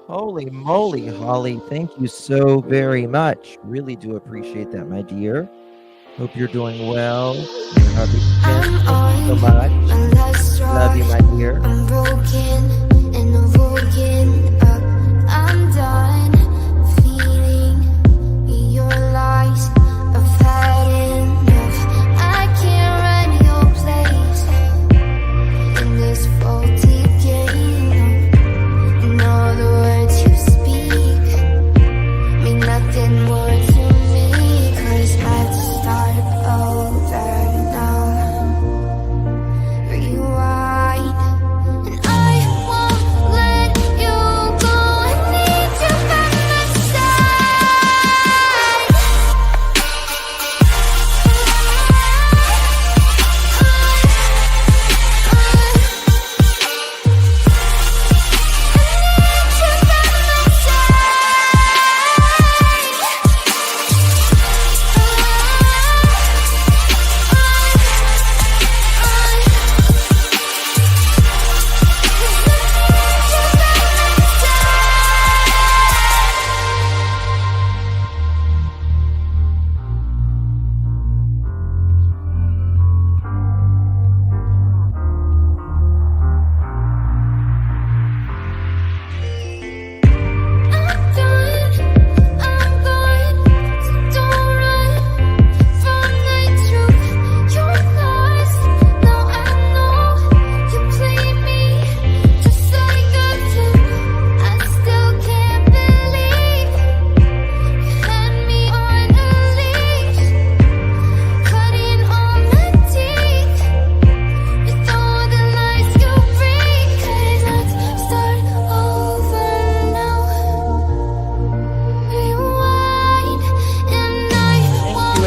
Holy moly, Holly. Thank you so very much. Really do appreciate that, my dear. Hope you're doing well. You're having Thank you so much. Love you, my dear. I'm broken and I'm woken up. I'm done feeling your lies. I've had enough. I can't run your place in this faulty game. And all the words you speak mean nothing more to me. 'Cause let's start over now. Rewind. And I won't let you go. I need you by my side.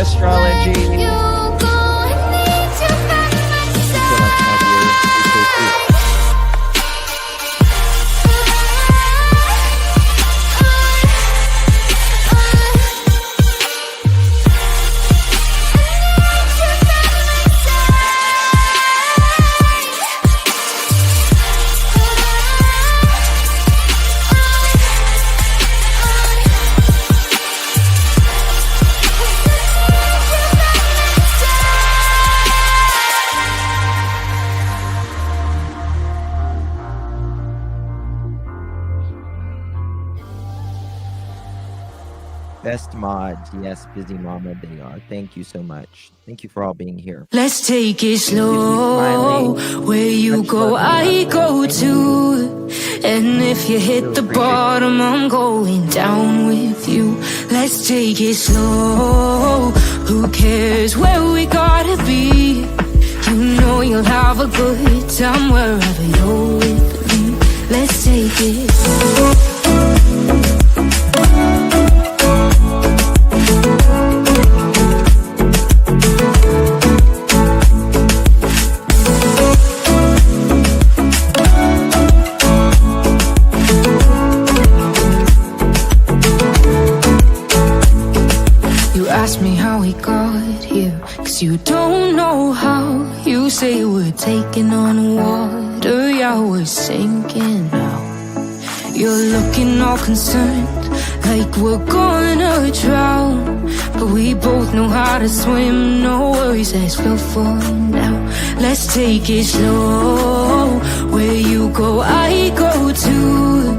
Astrology. Thank you so much, my dear. Appreciate you. Best mods. Yes, busy mama they are. Thank you so much. Thank you for all being here. Let's take it slow. Where you go, I go too. And if you hit the bottom, I'm going down with you. Let's take it slow. Who cares where we gotta be? You know you'll have a good time wherever you're with me. Let's take it slow. Ask me how we got here, 'cause you don't know how. You say we're taking on water, yeah, we're sinking now. You're looking all concerned, like we're gonna drown. But we both know how to swim, no worries as we'll fall now. Let's take it slow. Where you go, I go too.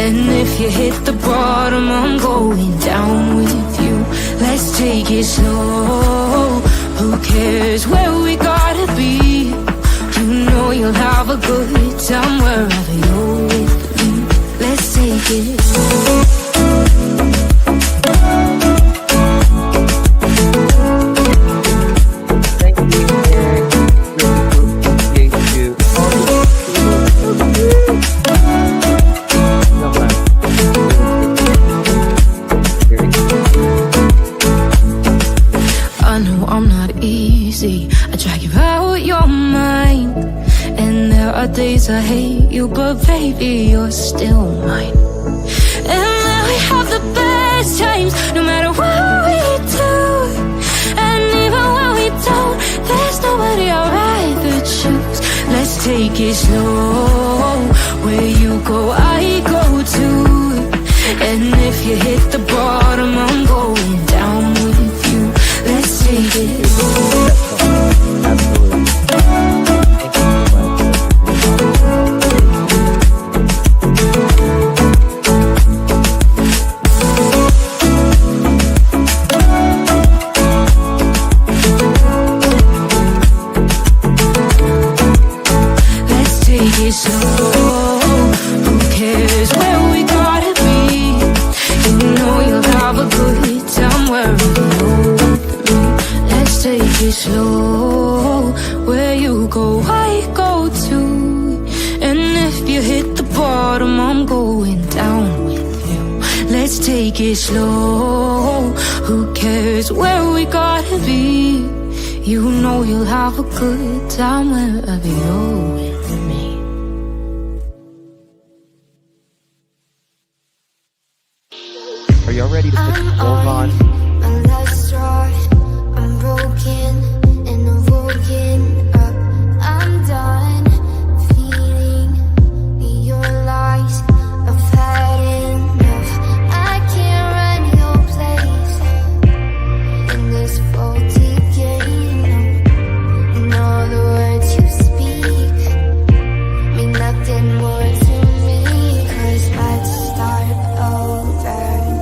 And if you hit the bottom, I'm going down with you. Let's take it slow. Who cares where we gotta be? You know you'll have a good time wherever you're with me. Let's take it slow. I drag you out your mind, and there are days I hate you, but baby, you're still mine. And then we have the best times, no matter what we do. And even when we don't, there's nobody I'd rather choose. Let's take it slow. Where you go, I go too. And if you hit the bottom, I'm going down with you. Let's take it slow. Absolutely. Thank you so Let's take it slow. Who cares where we gotta be? You know you'll have a good time wherever you're with me. Let's take it slow. Where you go, I go too. And if you hit the bottom, I'm going down with you. Let's take it slow. Who cares where we gotta be? You know you'll have a good time wherever you're with me. Are y'all ready to put your clothes on? My life's dry, I'm broken and I'm woken up. I'm done feeding your lies. I've had enough. I can't run your place in this faulty game. And all the words you speak mean nothing more to me. 'Cause let's start over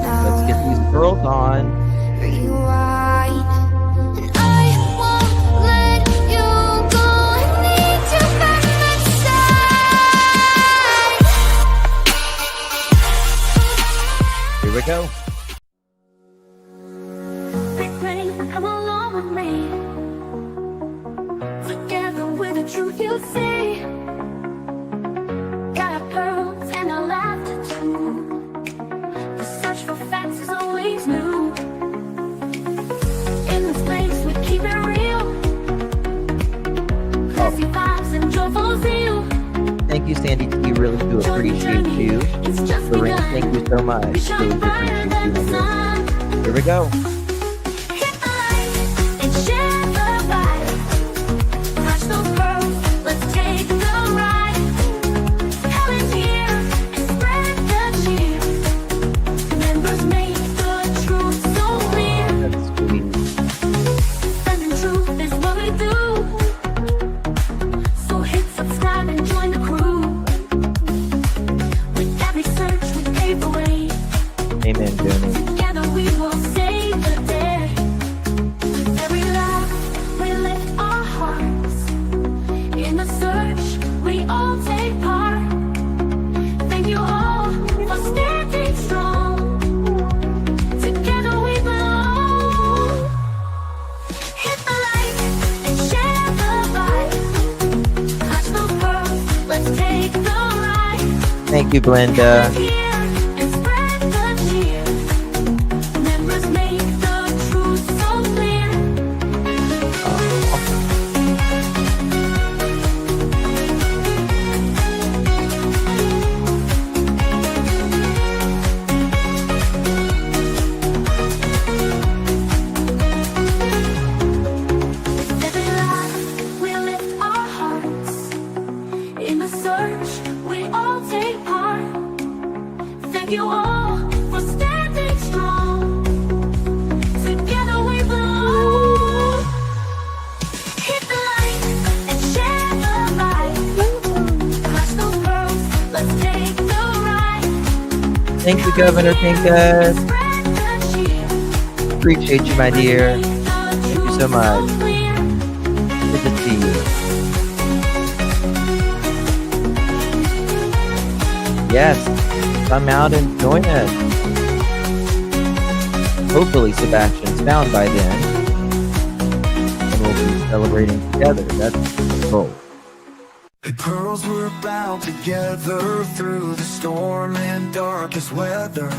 now. Let's get these girls on. Rewind, and I won't let you go. I need you by my side. Here we go. Big rain, come along with me. Together with the truth you see. Got pearls and a laughter too. The search for facts is always new. In this place we keep it real. Classy vibes and joyful zeal. Thank you, Sandy T. Really do appreciate you. It's just Lorraine, begun. thank you so much. We shine Really do brighter appreciate than you, the my dear. sun. Here we go. Hit the light and share the vibe. Touch those pearls, let's take the ride. Heaven's here and spread the cheer. Members make the truth so clear. That's sweet. Spreading truth is what we do. So hit subscribe and join the crew. With every search we pave the way. Amen, Jenny. Together we will save the day. With every laugh, we lift our hearts. In the search, we all take part. Thank you all for standing strong. Together we belong. Hit the light and share the vibe. Touch those pearls, let's take the ride. Thank you, Glenda. Here and spread the cheer. Members make the truth so clear. With every laugh, we lift our hearts. In the search, we all take part. Thank you all for standing strong. Together we belong. Hit the light and share the vibe. Clutch those pearls, let's take the ride. Thank you, Governor Pincus. Spread the cheer. Appreciate you, my dear. Thank you so much. Good to see you. Yes, come out and join us. Hopefully Sebastian's found by then. And we'll be celebrating together. That's the goal. The pearls were bound together through the storm and darkest weather.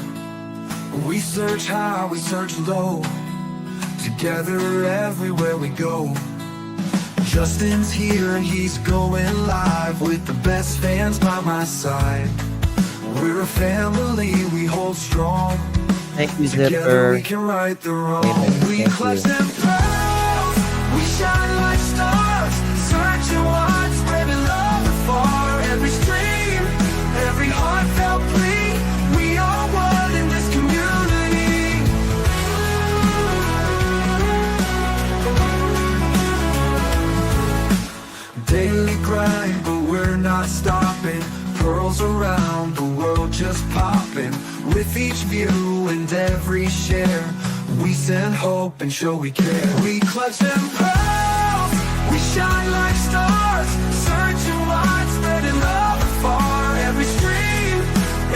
We search high, we search low. Together everywhere we go. Justin's here and he's going live with the best fans by my side. We're a family, we hold strong. Thank you, Together Zipper. we can right the wrong. Amen. We Thank clutch you. them pearls, we shine like stars. Searching wide, spreading love afar. Every stream, every heartfelt plea. We are one. Pearls around the world just popping. With each view and every share, we send hope and show we care. We clutch them pearls, we shine like stars, searching wide, spreading love afar. Every stream,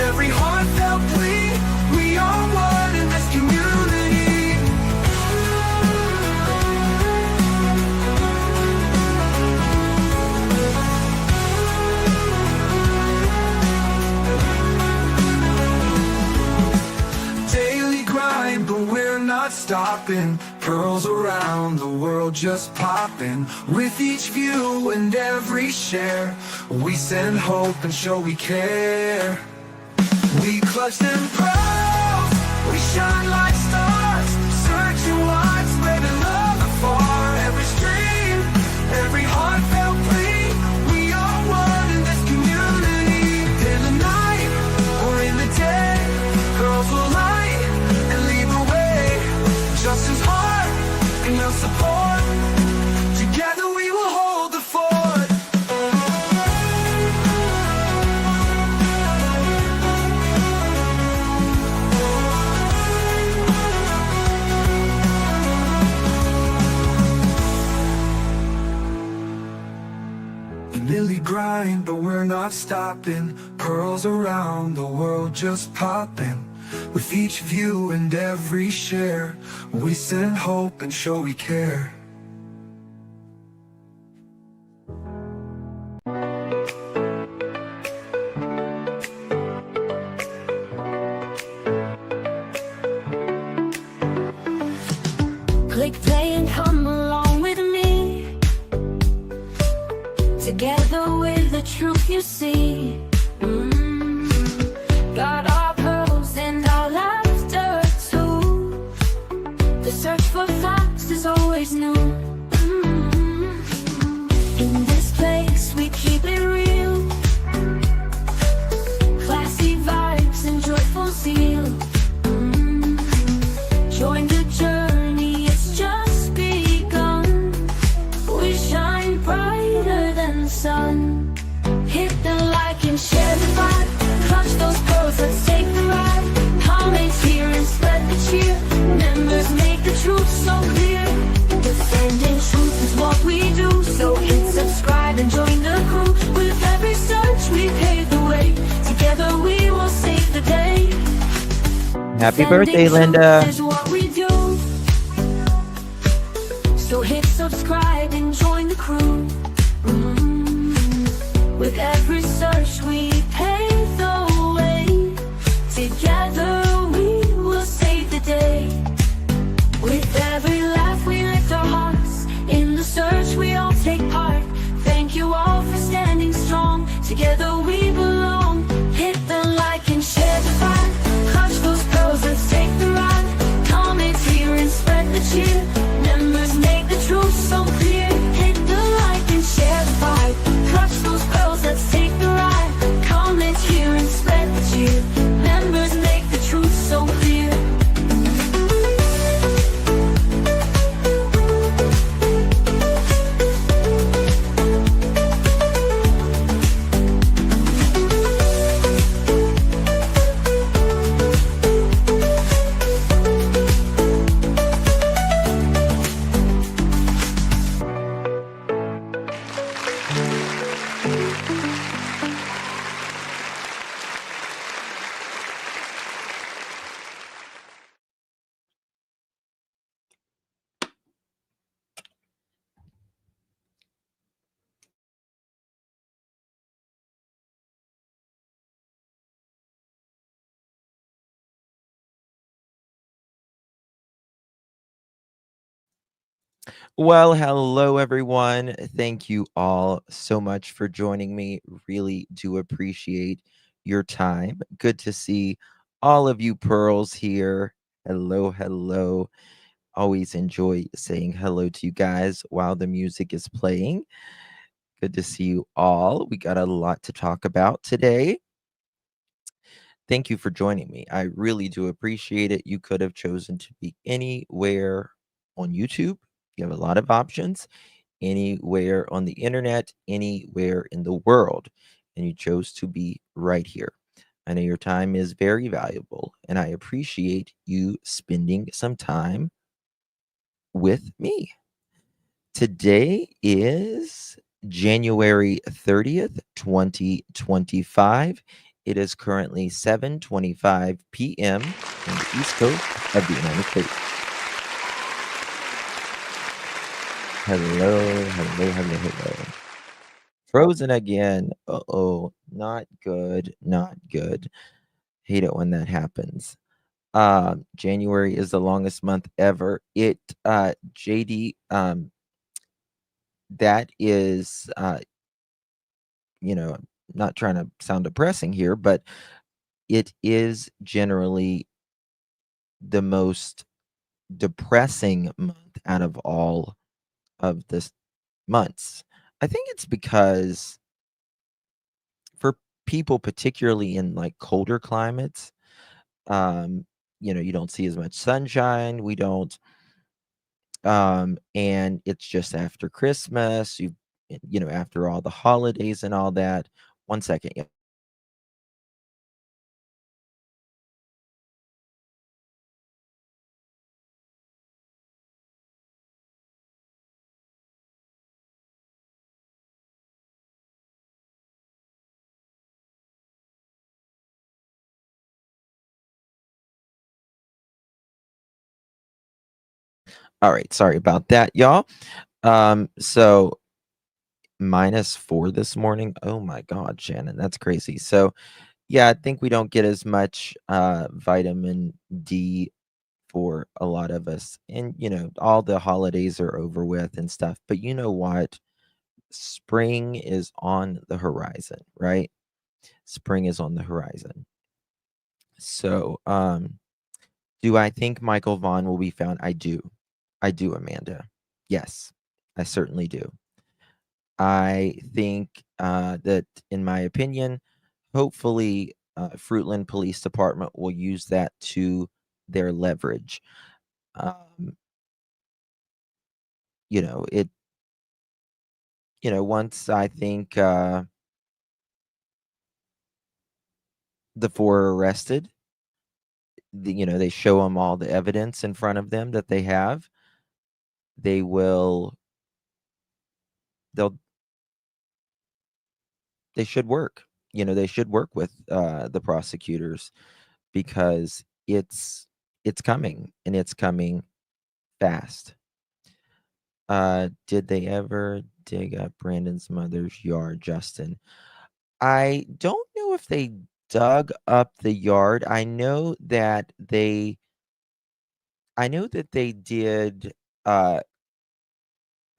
every heartfelt plea, we are one in this community. Daily grind, but we're not stopping. Pearls around the world just popping. With each view and every share, we send hope and show we care. We clutch them pearls, we shine like stars, searching wide, spreading love afar. Every stream, every heartfelt plea, we are one in this community. In the night or in the day, girls will light and lead the way. Just as hard and your support, together we will hold the fort. Daily grind, but we're not stopping. Pearls around the world just popping. With each view and every share, we send hope and show we care. Click play and come along with me. Together with the truth you see. Got our pearls and our laughter too. The search for facts is always new. In this place we keep it real. Classy vibes and joyful zeal. Join the journey, it's just begun. We shine brighter than the sun. Hit the like and share the vibe. Clutch those pearls, let's take the ride. Comments here and spread the cheer. Members make the truth so clear. Defending truth is what we do. So hit subscribe and join the crew. With every search we pave the way. Together we will save the day. Happy birthday, Linda. Is what we do. So hit subscribe and join the crew. With every search we pave the way. Together we will save the day. With every laugh we lift our hearts. In the search we all take part. Thank you all for standing strong. Together we belong. Hit the like and share the vibe. Clutch those pearls, let's take the ride. Comment here and spread the cheer. Members make the truth so clear. Hit the like and share the vibe. Clutch those pearls, let's take the ride. Comment here and spread the cheer. Members make the truth so clear. Well, hello, everyone. Thank you all so much for joining me. Really do appreciate your time. Good to see all of you pearls here. Hello, hello. Always enjoy saying hello to you guys while the music is playing. Good to see you all. We got a lot to talk about today. Thank you for joining me. I really do appreciate it. You could have chosen to be anywhere on YouTube. You have a lot of options, anywhere on the internet, anywhere in the world. and you chose to be right here. I know your time is very valuable, and I appreciate you spending some time with me. Today is January 30th, 2025. It is currently 7:25 p.m. on the East Coast of the United States. Hello, hello, hello, hello. Frozen again. Uh-oh, not good, not good. Hate it when that happens. January is the longest month ever. JD, that is, not trying to sound depressing here, but it is generally the most depressing month out of all of the months. I think it's because for people, particularly in like colder climates, um, you don't see as much sunshine. We don't, and it's just after Christmas. After all the holidays and all that. One second, yeah. All right, sorry about that, y'all. So -4 this morning. Oh my God, Shannon, that's crazy. So yeah, I think we don't get as much vitamin D for a lot of us. And all the holidays are over with and stuff. But you know what? Spring is on the horizon, right? Spring is on the horizon. So, do I think Michael Vaughn will be found? I do. I do, Amanda. Yes, I certainly do. I think that, in my opinion, hopefully, Fruitland Police Department will use that to their leverage. Um, it. Once I think the four are arrested, they show them all the evidence in front of them that they have. They will. They'll. They should work. They should work with the prosecutors because it's coming and it's coming fast. Did they ever dig up Brandon's mother's yard, Justin? I don't know if they dug up the yard. I know that they did. uh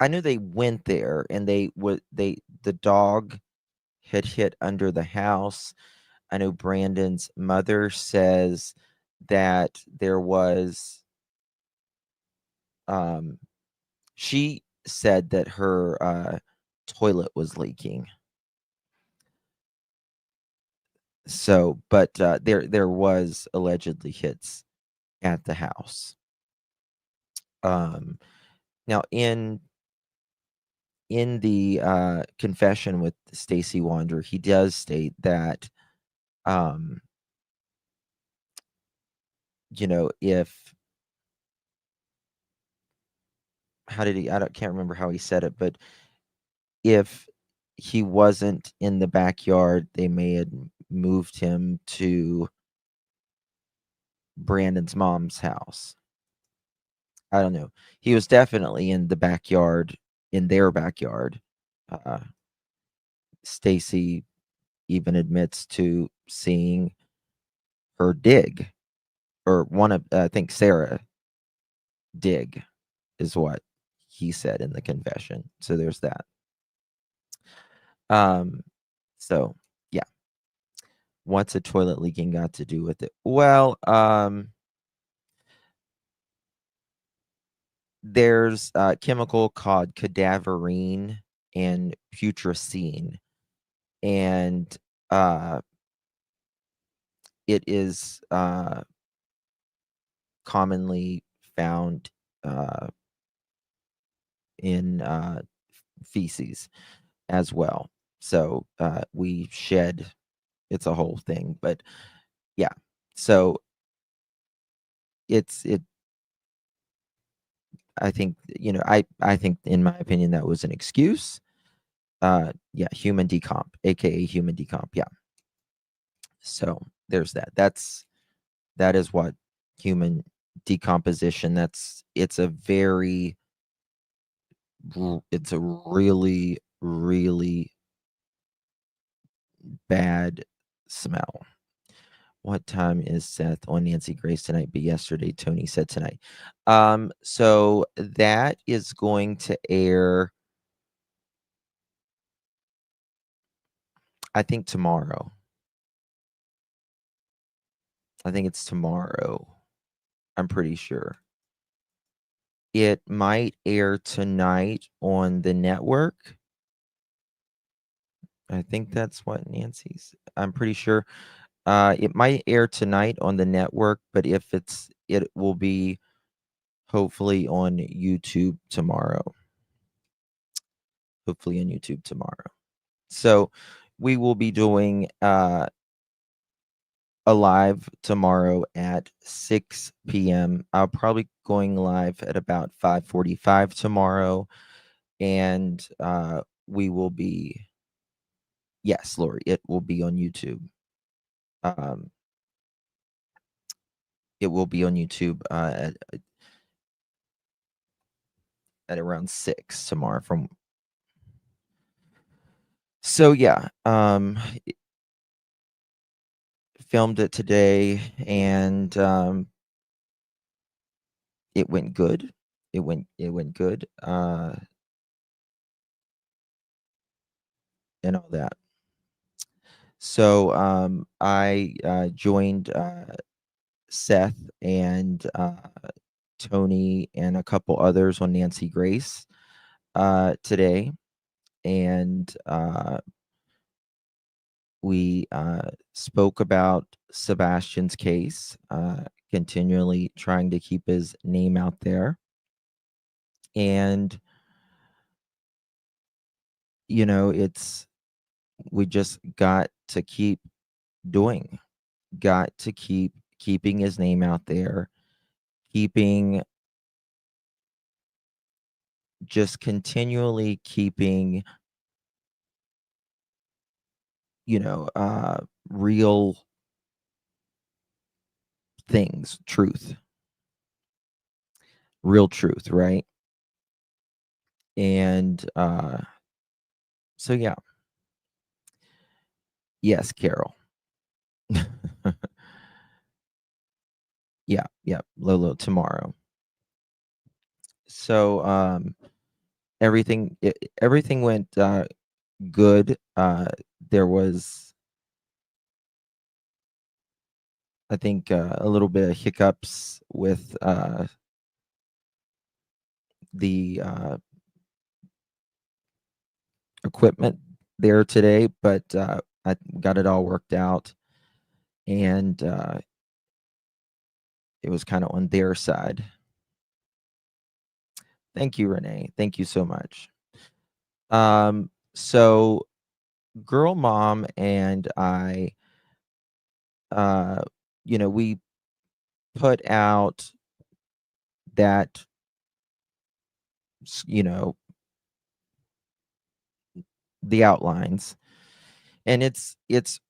I know they went there and the dog had hit under the house. I know Brandon's mother says that there was um she said that her toilet was leaking. So, but there was allegedly hits at the house. Um Now in the confession with Stacy Wander, he does state that um if how did he I don't can't remember how he said it, but if he wasn't in the backyard, they may have moved him to Brandon's mom's house. I don't know. He was definitely in the backyard, in their backyard. Uh, Stacy even admits to seeing her dig, or one of, I think Sarah dig, is what he said in the confession. So there's that. Um, so yeah, what's a toilet leaking got to do with it? Well, there's a chemical called cadaverine and putrescine, and it is commonly found in feces as well. So we shed. It's a whole thing, but yeah. So it. I think I think in my opinion that was an excuse. Yeah, human decomp, aka human decomp. Yeah. So there's that. That is what human decomposition. It's a very it's a really really bad smell. What time is Seth on Nancy Grace tonight? But yesterday, Tony said tonight. So that is going to air, I think tomorrow. I think it's tomorrow. I'm pretty sure. It might air tonight on the network. I think that's what Nancy's. I'm pretty sure. It might air tonight on the network, but it will be hopefully on YouTube tomorrow. Hopefully on YouTube tomorrow. So we will be doing a live tomorrow at 6 p.m. I'll probably going live at about 5:45 tomorrow, and we will be. Yes, Lori, it will be on YouTube. Um, it will be on YouTube at around 6 tomorrow. So yeah, filmed it today, and it went good. It went good, and all that. So I joined Seth and Tony and a couple others on Nancy Grace today, and we spoke about Sebastian's case, continually trying to keep his name out there. And, we just got to keep doing, got to keeping his name out there, keeping, just continually keeping, real things, real truth, right? And so yeah, yes, Carol. Yeah, yeah, Lolo tomorrow. So everything went good. There was, I think, a little bit of hiccups with the equipment there today, but I got it all worked out, and it was kind of on their side. Thank you, Renee. Thank you so much. So Girl Mom and I, uh, we put out that, you know, the outlines, and it's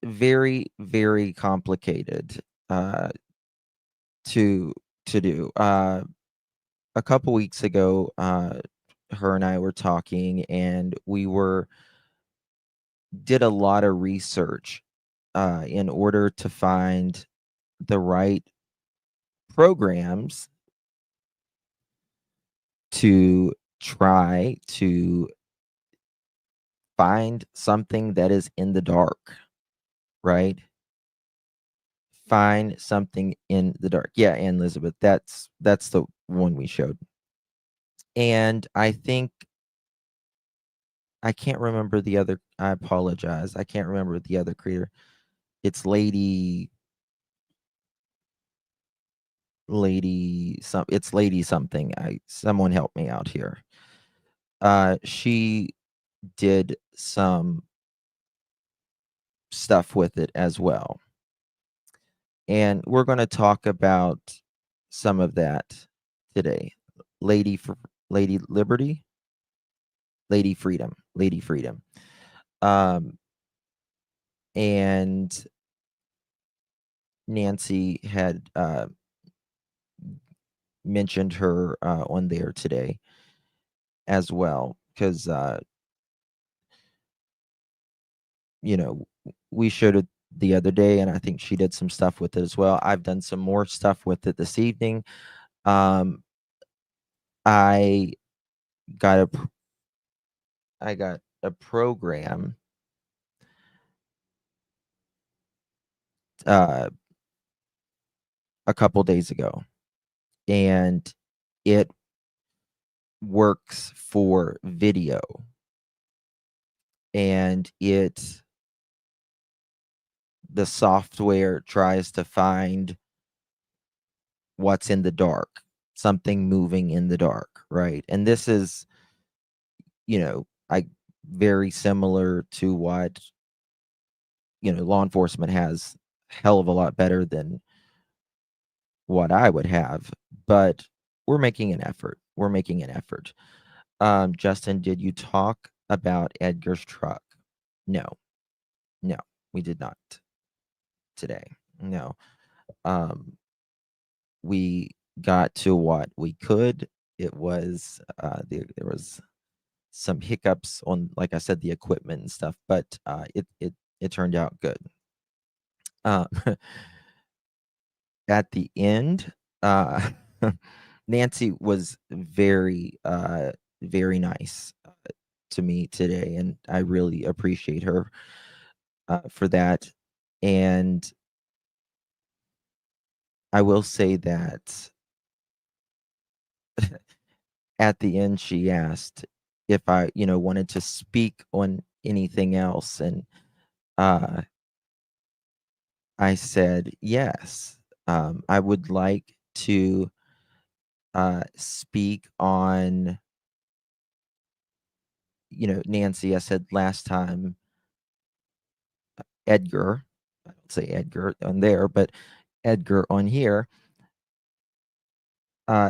very very complicated to do. A couple weeks ago, her and I were talking, and we did a lot of research in order to find the right programs to try to find something that is in the dark, right? Find something in the dark. Yeah, and Elizabeth, that's the one we showed. And I think I can't remember the other. I apologize. I can't remember the other creator. It's it's lady something. Someone help me out here. She did some stuff with it as well. And we're going to talk about some of that today. Lady for Lady Liberty, Lady Freedom, Lady Freedom. And Nancy had mentioned her on there today as well, because we showed it the other day, and I think she did some stuff with it as well. I've done some more stuff with it this evening. Um, I got a program a couple days ago, and it works for video, and the software tries to find what's in the dark, something moving in the dark, right? And this is, I very similar to what law enforcement has, hell of a lot better than what I would have, but we're making an effort. We're making an effort. Justin, did you talk about Edgar's truck? No, no, we did not today. No. We got to what we could. It was there was some hiccups on, like I said, the equipment and stuff, but it turned out good. Uh, at the end, Nancy was very very nice to me today, and I really appreciate her for that. And I will say that at the end, she asked if I, wanted to speak on anything else, and uh, I said yes. I would like to speak on, Nancy. I said last time, Edgar. I don't say Edgar on there, but Edgar on here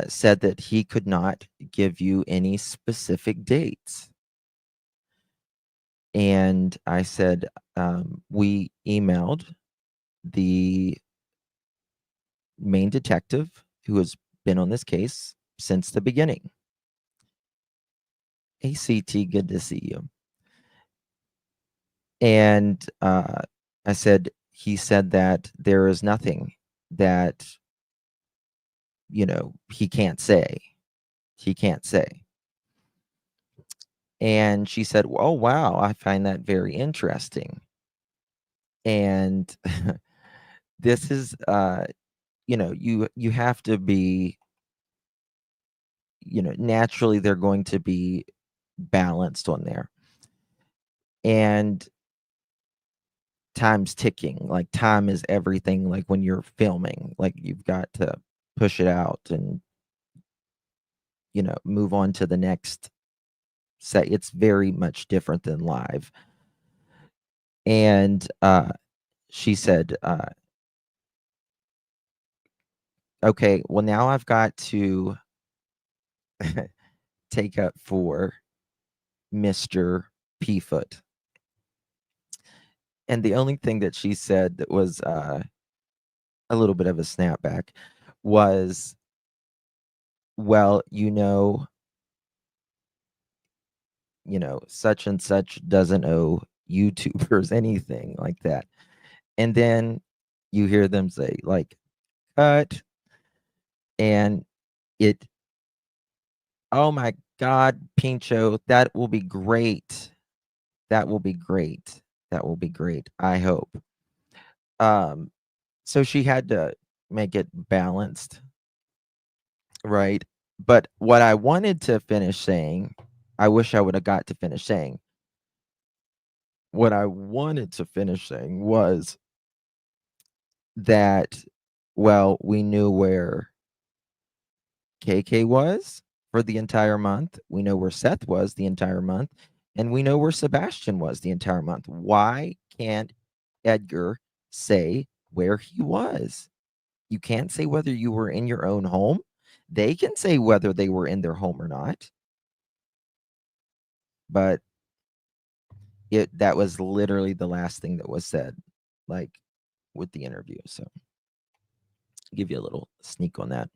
said that he could not give you any specific dates. And I said, we emailed the main detective who has been on this case since the beginning. Hey, CT, good to see you. And I said, he said that there is nothing that, he can't say. He can't say. And she said, oh, wow, I find that very interesting. And this is, you have to be, naturally they're going to be balanced on there. And time's ticking. Like, time is everything. Like, when you're filming, like, you've got to push it out and move on to the next set. It's very much different than live. And she said, okay, well, now I've got to take up for Mr. P-Foot. And the only thing that she said that was a little bit of a snapback was, well, such and such doesn't owe YouTubers anything like that. And then you hear them say, like, cut. And oh my God, Pincho, that will be great. That will be great. That will be great. I hope. So she had to make it balanced, right? But what I wanted to finish saying, I wish I would have got to finish saying. What I wanted to finish saying was that, well, we knew where KK was for the entire month. We know where Seth was the entire month. And we know where Sebastian was the entire month. Why can't Edgar say where he was. You can't say whether you were in your own home. They can say whether they were in their home or not. But that was literally the last thing that was said, like with the interview. So give you a little sneak on that.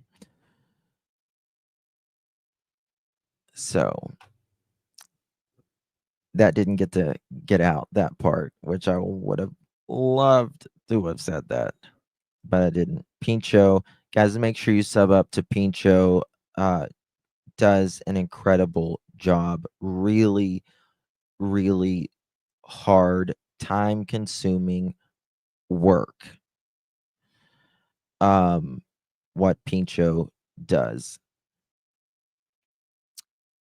So that didn't get out, that part, which I would have loved to have said that, but I didn't. Pincho, guys, make sure you sub up to Pincho. Does an incredible job. Really, really hard, time consuming work. What Pincho does.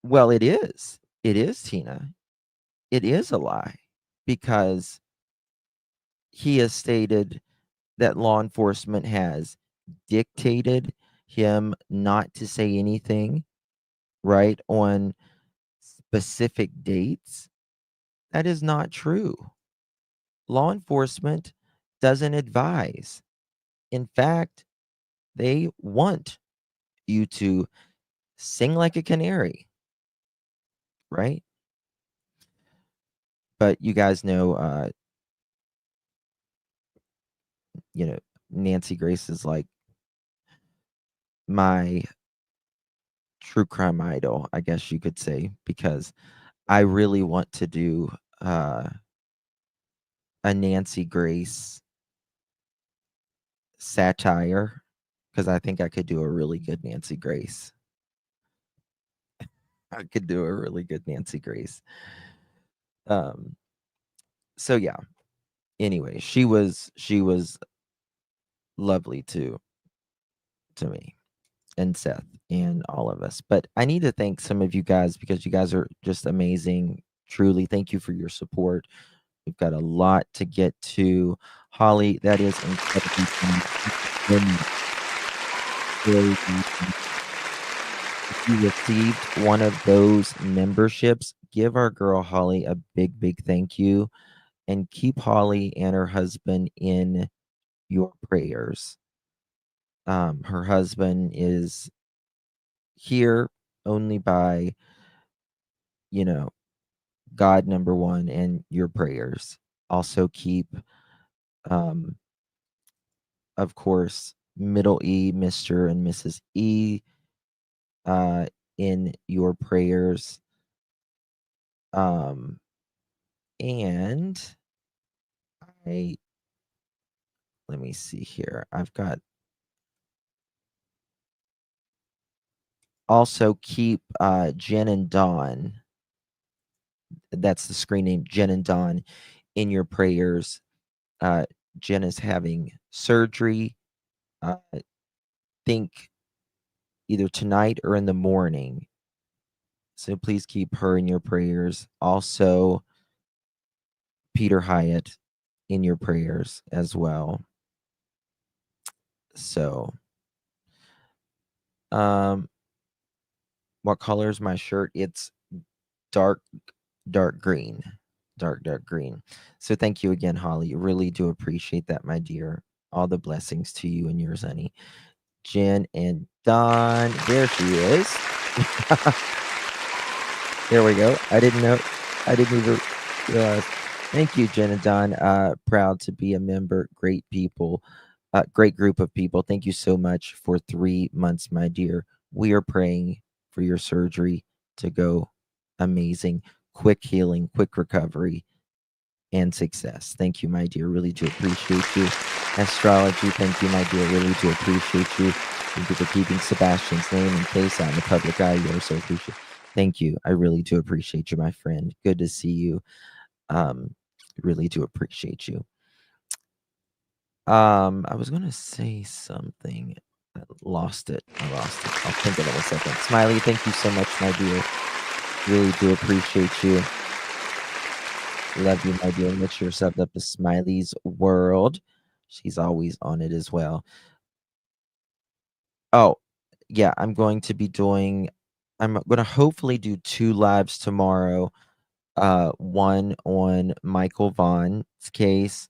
Well, it is. It is, Tina. It is a lie because he has stated that law enforcement has dictated him not to say anything, right, on specific dates. That is not true. Law enforcement doesn't advise. In fact, they want you to sing like a canary, right? But you guys know, Nancy Grace is like my true crime idol, I guess you could say, because I really want to do a Nancy Grace satire because I think I could do a really good Nancy Grace. I could do a really good Nancy Grace. So yeah. Anyway, she was lovely to me and Seth and all of us. But I need to thank some of you guys because you guys are just amazing. Truly, thank you for your support. We've got a lot to get to. Holly, that is incredibly fun. If you received one of those memberships, give our girl Holly a big, big thank you and keep Holly and her husband in your prayers. Her husband is here only by, God number one and your prayers. Also keep, of course, middle E, Mr. and Mrs. E, in your prayers. And let me see here. I've got also keep Jen and Dawn. That's the screen name, Jen and Dawn, in your prayers. Jen is having surgery. Think either tonight or in the morning. So please keep her in your prayers. Also, Peter Hyatt in your prayers as well. So, what color is my shirt? It's dark green. Dark green. So thank you again, Holly. Really do appreciate that, my dear. All the blessings to you and yours, honey. Jen and Don. There she is. There we go. I didn't even realize. Thank you, Jen and Don. Proud to be a member. Great people. Great group of people. Thank you so much for 3 months, my dear. We are praying for your surgery to go amazing. Quick healing, quick recovery, and success. Thank you, my dear. Really do appreciate you. Astrology, thank you, my dear. Really do appreciate you. Thank you for keeping Sebastian's name in case out in the public eye. You are so appreciated. Thank you. I really do appreciate you, my friend. Good to see you. Really do appreciate you. I was gonna say something. I lost it. I'll think of it in a second. Smiley, thank you so much, my dear. Really do appreciate you. Love you, my dear. Make sure you're subbed up to Smiley's World. She's always on it as well. Oh, yeah, I'm going to hopefully do 2 lives tomorrow. One on Michael Vaughn's case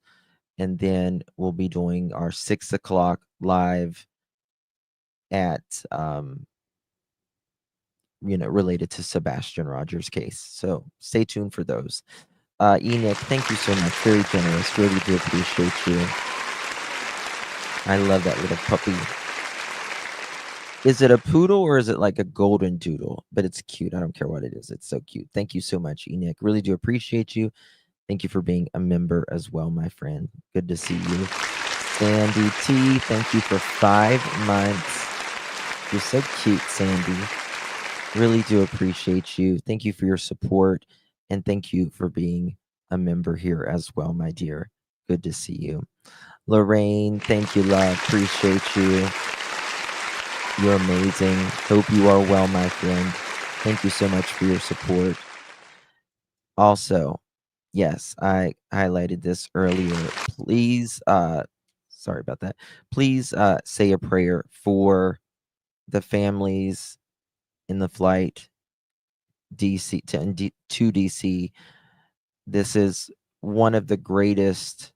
and then we'll be doing our 6 o'clock live at related to Sebastian Rogers' case. So stay tuned for those. Enoch, thank you so much. Very generous. Really do appreciate you. I love that little puppy. Is it a poodle or is it like a golden doodle? But it's cute. I don't care what it is. It's so cute. Thank you so much, Enoch. Really do appreciate you. Thank you for being a member as well, my friend. Good to see you. Sandy T, thank you for 5 months. You're so cute, Sandy. Really do appreciate you. Thank you for your support. And thank you for being a member here as well, my dear. Good to see you. Lorraine, thank you, love. Appreciate you. You're amazing. Hope you are well, my friend. Thank you so much for your support. Also, yes, I highlighted this earlier. Please, sorry about that. Please say a prayer for the families in the flight to DC. This is one of the greatest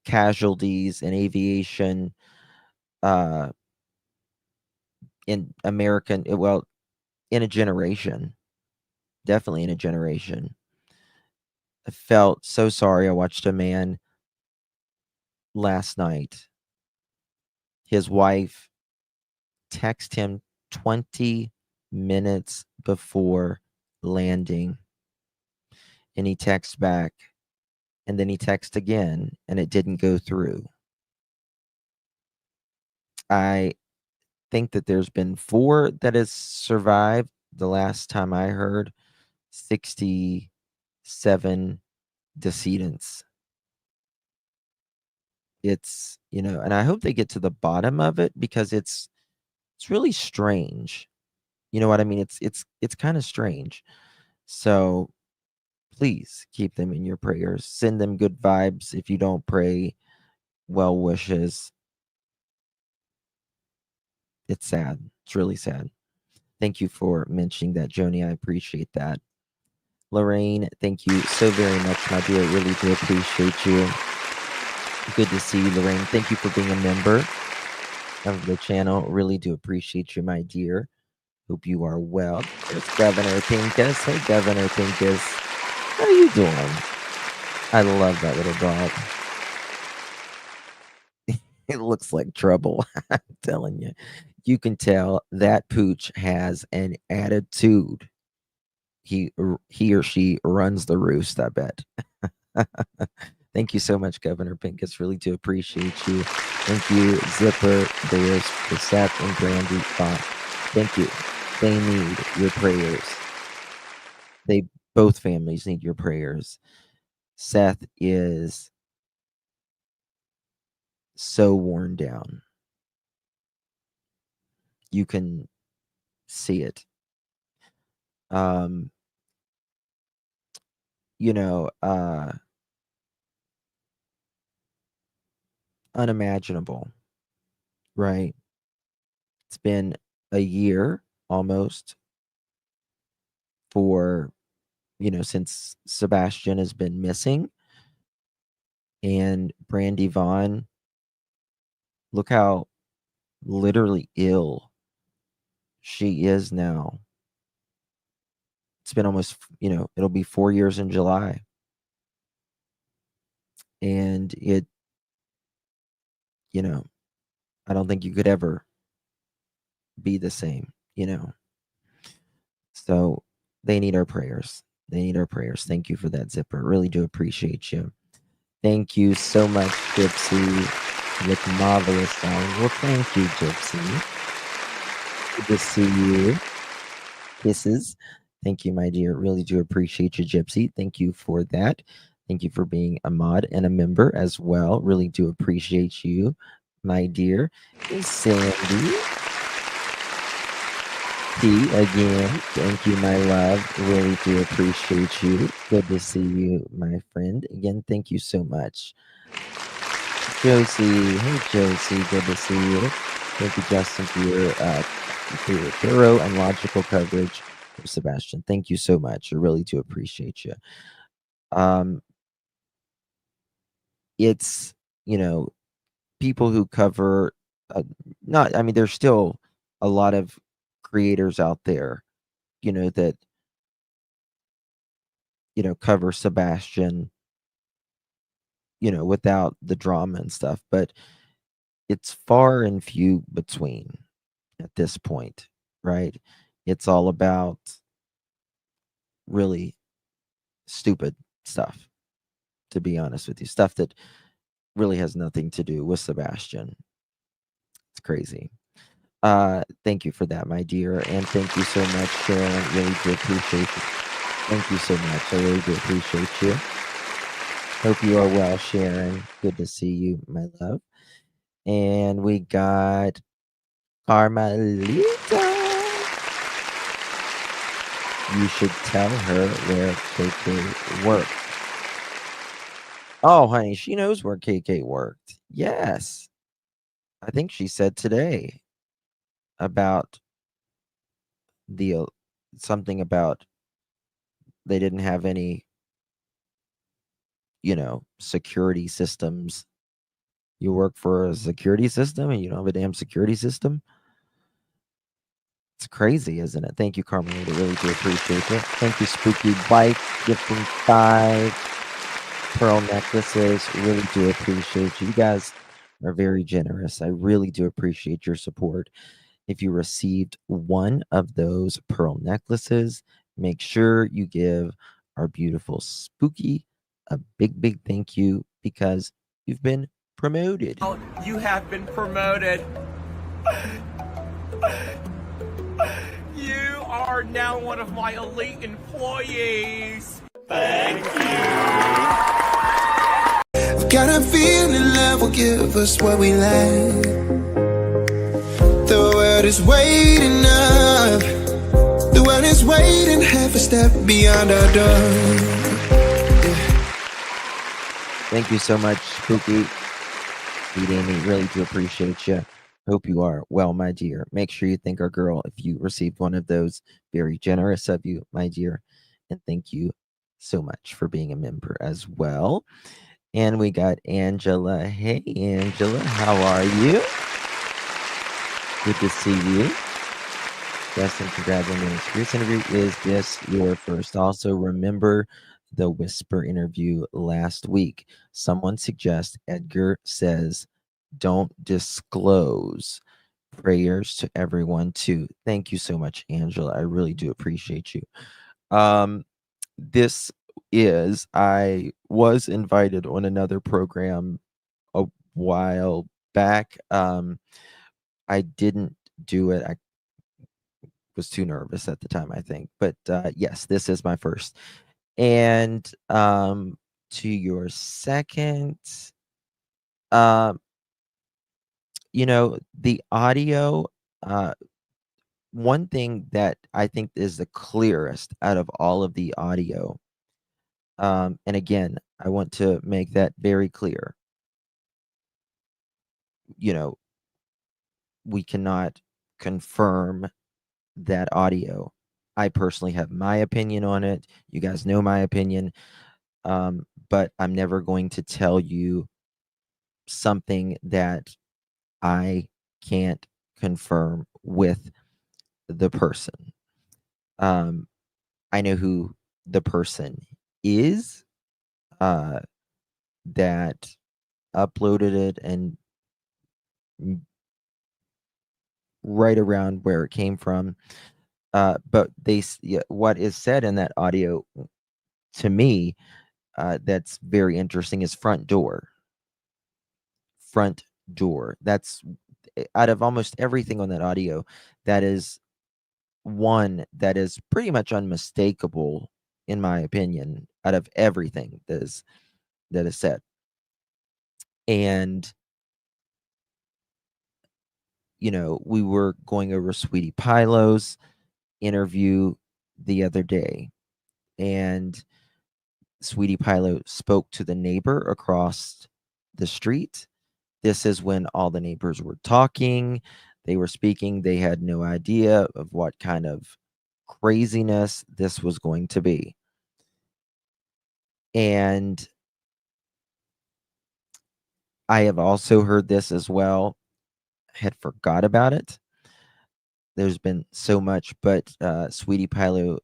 casualties in aviation in American, well, in a generation. Definitely in a generation. I felt so sorry. I watched a man last night. His wife text him 20 minutes before landing, and he texts back, and then he texts again, and it didn't go through. I think that there's been 4 that has survived. The last time I heard, 67 decedents. It's, and I hope they get to the bottom of it because it's really strange. You know what I mean? It's kind of strange. So please keep them in your prayers. Send them good vibes. If you don't pray, well wishes. It's sad. It's really sad. Thank you for mentioning that, Joni. I appreciate that. Lorraine, thank you so very much, my dear. Really do appreciate you. Good to see you, Lorraine. Thank you for being a member of the channel. Really do appreciate you, my dear. Hope you are well. There's Governor Pincus. Hey, Governor Pincus. How are you doing? I love that little dog. It looks like trouble. I'm telling you. You can tell that pooch has an attitude. He or she runs the roost, I bet. Thank you so much, Governor Pincus. Really do appreciate you. Thank you, Zipper, Bears, for Seth, and Brandy. Thank you. They need your prayers. Both families need your prayers. Seth is so worn down. You can see it. Unimaginable, right? It's been a year almost for, since Sebastian has been missing. And Brandy Vaughn, look how literally ill she is now. It's been almost, it'll be 4 years in July. And I don't think you could ever be the same, So they need our prayers. They need our prayers. Thank you for that, Zipper. Really do appreciate you. Thank you so much, Gypsy, with marvelous sound. Well, thank you, Gypsy. Good to see you. Kisses. Thank you, my dear. Really do appreciate you, Gypsy. Thank you for that. Thank you for being a mod and a member as well. Really do appreciate you, my dear. Hey, Sandy. T again. Thank you, my love. Really do appreciate you. Good to see you, my friend. Again, thank you so much. Josie. Hey, Josie. Good to see you. Thank you, Justin, for your thorough and logical coverage of Sebastian. Thank you so much. I really do appreciate you. it's, people who cover, not I mean, there's still a lot of creators out there, that, cover Sebastian, without the drama and stuff, but it's far and few between at this point, right? It's all about really stupid stuff, to be honest with you. Stuff that really has nothing to do with Sebastian. It's crazy. Thank you for that, my dear, and thank you so much, Sharon. Really do appreciate it. Thank you so much. I really do appreciate you. Hope you are well, Sharon. Good to see you, my love. And we got Carmelita. You should tell her where KK worked. Oh, honey, she knows where KK worked. Yes. I think she said today about the something about they didn't have any, security systems. You work for a security system and you don't have a damn security system? It's crazy, isn't it? Thank you, Carmelita. Really do appreciate it. Thank you, Spooky White, gifting 5 pearl necklaces. Really do appreciate you. You guys are very generous. I really do appreciate your support. If you received one of those pearl necklaces, make sure you give our beautiful Spooky a big, big thank you because you've been promoted. You have been promoted. You are now one of my elite employees. Thank you. I've got a feeling love will give us what we lack. The world is waiting up. The world is waiting half a step beyond our door. Thank you so much, Spooky. Sweet Amy, really do appreciate you. Hope you are well, my dear. Make sure you thank our girl if you received one of those. Very generous of you, my dear. And thank you so much for being a member as well. And we got Angela. Hey, Angela, how are you? Good to see you. Yes, and congratulations for this interview. Is this your first? Also, remember the Whisper interview last week. Someone suggests Edgar says, don't disclose. Prayers to everyone too. Thank you so much, Angela. I really do appreciate you. This is, I was invited on another program a while back. I didn't do it. I was too nervous at the time, I think. But yes, this is my first. And to your second, the audio, one thing that I think is the clearest out of all of the audio, and again, I want to make that very clear. We cannot confirm that audio. I personally have my opinion on it. You guys know my opinion. But I'm never going to tell you something that I can't confirm with the person. I know who the person is that uploaded it and right around where it came from. But what is said in that audio to me, that's very interesting is front door. Front door. That's out of almost everything on that audio, that is one that is pretty much unmistakable, in my opinion, out of everything that is said. And we were going over Sweetie Pilo's interview the other day, and Sweetie Pilo spoke to the neighbor across the street. This is when all the neighbors were talking. They were speaking. They had no idea of what kind of craziness this was going to be. And I have also heard this as well. Had forgot about it. There's been so much, but Sweetie Pilo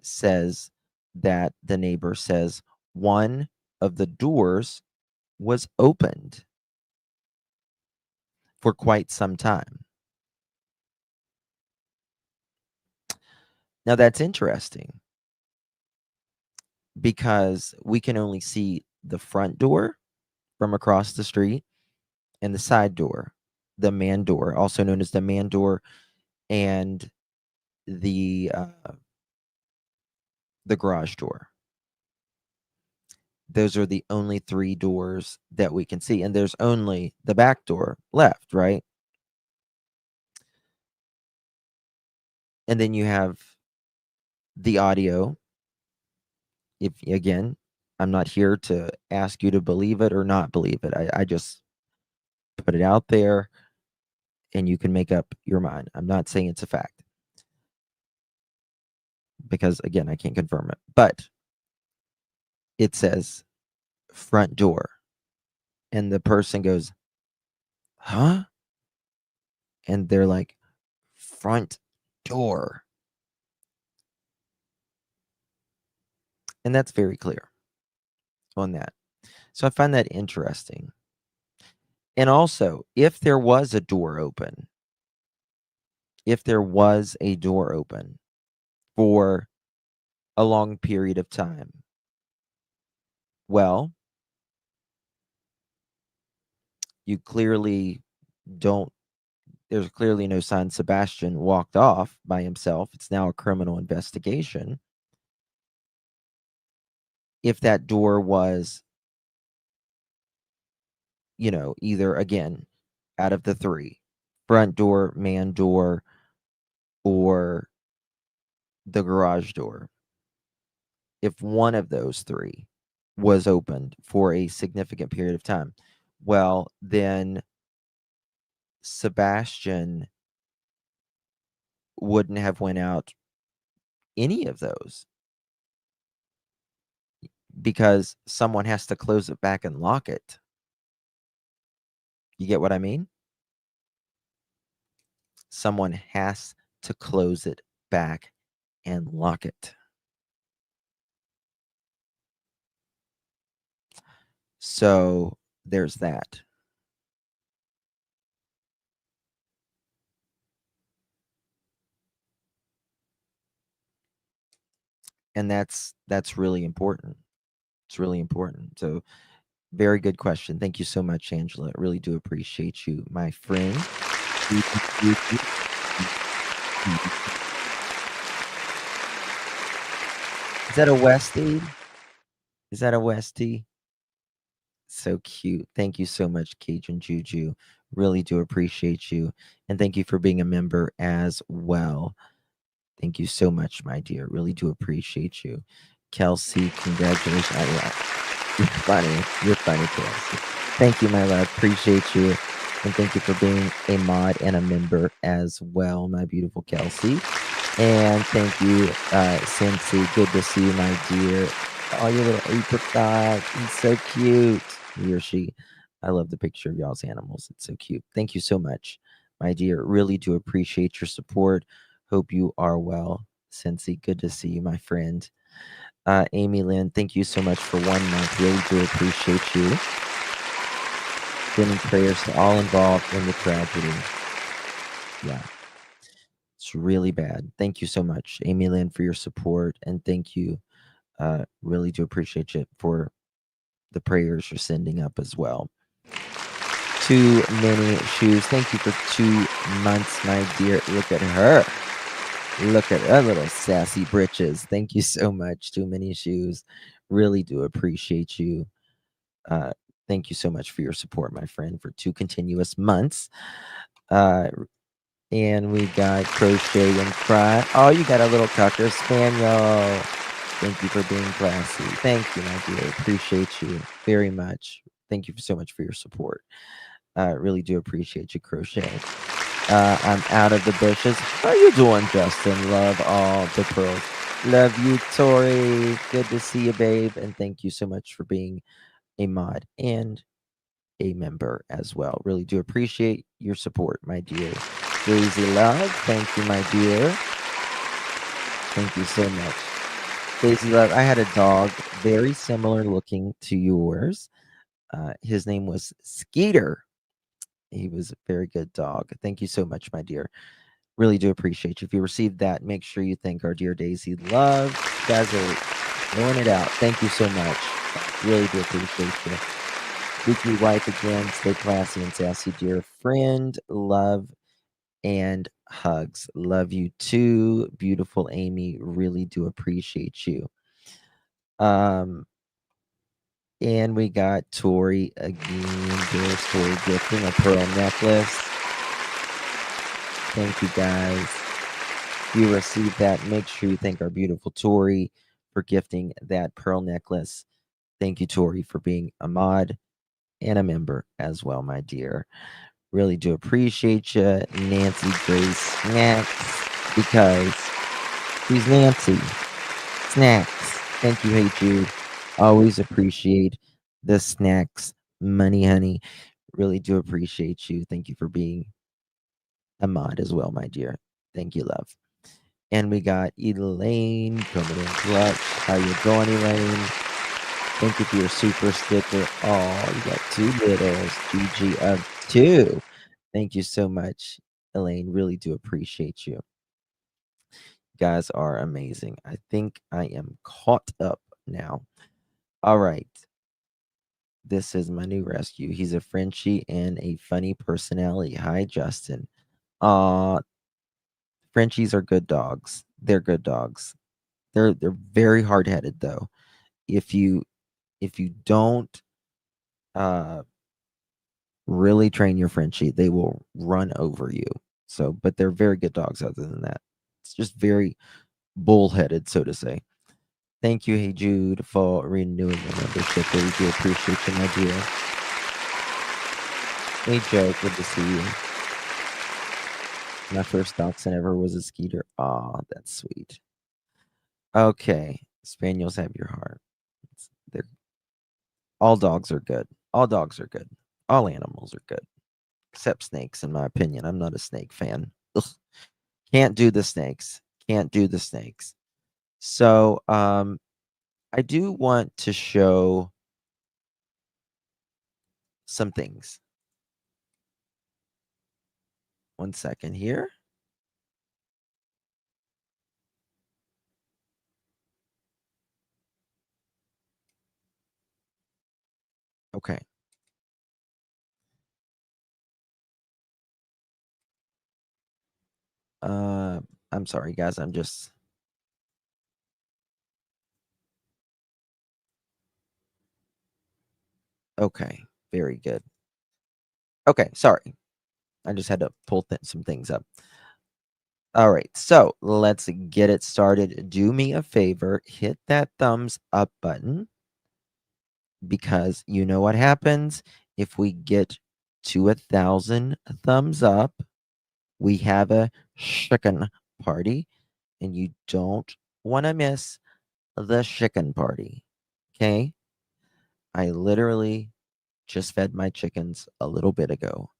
says that the neighbor says one of the doors was opened for quite some time. Now that's interesting because we can only see the front door from across the street and the side door, the man door, also known as the man door, and the uh, the garage door. Those are the only 3 doors that we can see, and there's only the back door left, right? And then you have the audio. If again, I'm not here to ask you to believe it or not believe it. I just put it out there and you can make up your mind. I'm not saying it's a fact because again, I can't confirm it. But it says front door and the person goes, "Huh?" And they're like, "Front door." And that's very clear on that. So I find that interesting. And also, if there was a door open, for a long period of time, well, you clearly don't, there's clearly no sign Sebastian walked off by himself. It's now a criminal investigation. If that door was, either again, out of the 3, front door, man door, or the garage door, if one of those 3 was opened for a significant period of time, well, then Sebastian wouldn't have went out any of those because someone has to close it back and lock it. You get what I mean? Someone has to close it back and lock it. So there's that. And that's really important. It's really important. So very good question. Thank you so much, Angela. I really do appreciate you, my friend. Is that a Westie? Is that a Westie? So cute. Thank you so much, Cajun Juju. Really do appreciate you. And thank you for being a member as well. Thank you so much, my dear. Really do appreciate you. Kelsey, congratulations. You're funny. You're funny, Kelsey. Thank you, my love. Appreciate you. And thank you for being a mod and a member as well, my beautiful Kelsey. And thank you, Cincy. Good to see you, my dear. Oh, your little apricot. He's so cute. He or she. I love the picture of y'all's animals. It's so cute. Thank you so much, my dear. Really do appreciate your support. Hope you are well, Cincy. Good to see you, my friend. Amy Lynn, thank you so much for 1 month. Really do appreciate you. Sending prayers to all involved in the tragedy. Yeah. It's really bad. Thank you so much, Amy Lynn, for your support. And thank you. Really do appreciate you for the prayers you're sending up as well. Too many shoes. Thank you for 2 months, my dear. Look at her. Look at her little sassy britches. Thank you so much. Too many shoes. Really do appreciate you. Thank you so much for your support, my friend, for 2 continuous months. And we got Crochet and Cry. Oh, you got a little Cocker Spaniel. Thank you for being classy. Thank you, my dear. Appreciate you very much. Thank you so much for your support. Really do appreciate you, Crochet. I'm out of the bushes. How you doing, Justin? Love all the pearls. Love you, Tori. Good to see you, babe. And thank you so much for being a mod and a member as well. Really do appreciate your support, my dear. Daisy Love, thank you, my dear. Thank you so much. Daisy Love, I had a dog very similar looking to yours. His name was Skeeter. He was a very good dog. Thank you so much, my dear. Really do appreciate you. If you received that, make sure you thank our dear Daisy Love. You guys are throwing it out. Thank you so much. Really do appreciate you. Weekly wife again. Stay classy and sassy, dear friend. Love and hugs. Love you too, beautiful Amy. Really do appreciate you. And we got Tori again. There's Tori gifting a pearl necklace. Thank you guys. If you received that, make sure you thank our beautiful Tori for gifting that pearl necklace. Thank you, Tori, for being a mod and a member as well, my dear. Really do appreciate you, Nancy Grace Snacks, because she's Nancy Snacks. Thank you, Hey Jude. Always appreciate the snacks, money, honey. Really do appreciate you. Thank you for being a mod as well, my dear. Thank you, love. And we got Elaine coming in clutch. How you doing, Elaine? Thank you for your super sticker. Oh, you got two littles. GG of two. Thank you so much, Elaine. Really do appreciate you. You guys are amazing. I think I am caught up now. All right. This is my new rescue. He's a Frenchie and a funny personality. Hi, Justin. Frenchies are good dogs. They're good dogs. They're very hard-headed though. If you don't really train your Frenchie, they will run over you. So, but they're very good dogs other than that. It's just very bullheaded, so to say. Thank you, Hey Jude, for renewing your membership. Really do appreciate you, my dear. Hey Joe, good to see you. My first dachshund ever was a Skeeter. Aw, that's sweet. Okay, spaniels have your heart. They're all dogs are good. All dogs are good. All animals are good, except snakes, in my opinion. I'm not a snake fan. Ugh. Can't do the snakes. Can't do the snakes. So, I do want to show some things. One second here. Okay. I'm sorry, guys. I'm just okay. Very good. Okay, sorry. I just had to pull some things up. All right, so let's get it started. Do me a favor, hit that thumbs up button because you know what happens if we get to 1,000 thumbs up. We have a chicken party, and you don't want to miss the chicken party. Okay, I literally just fed my chickens a little bit ago,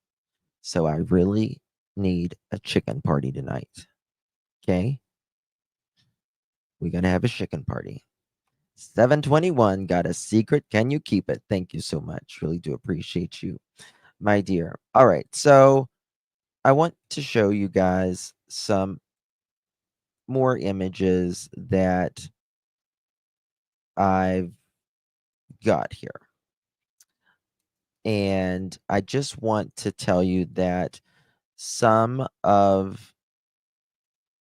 so I really need a chicken party tonight. Okay, we're gonna have a chicken party. 721 got a secret. Can you keep it? Thank you so much. Really do appreciate you, my dear. All right, so I want to show you guys some more images that I've got here. And I just want to tell you that some of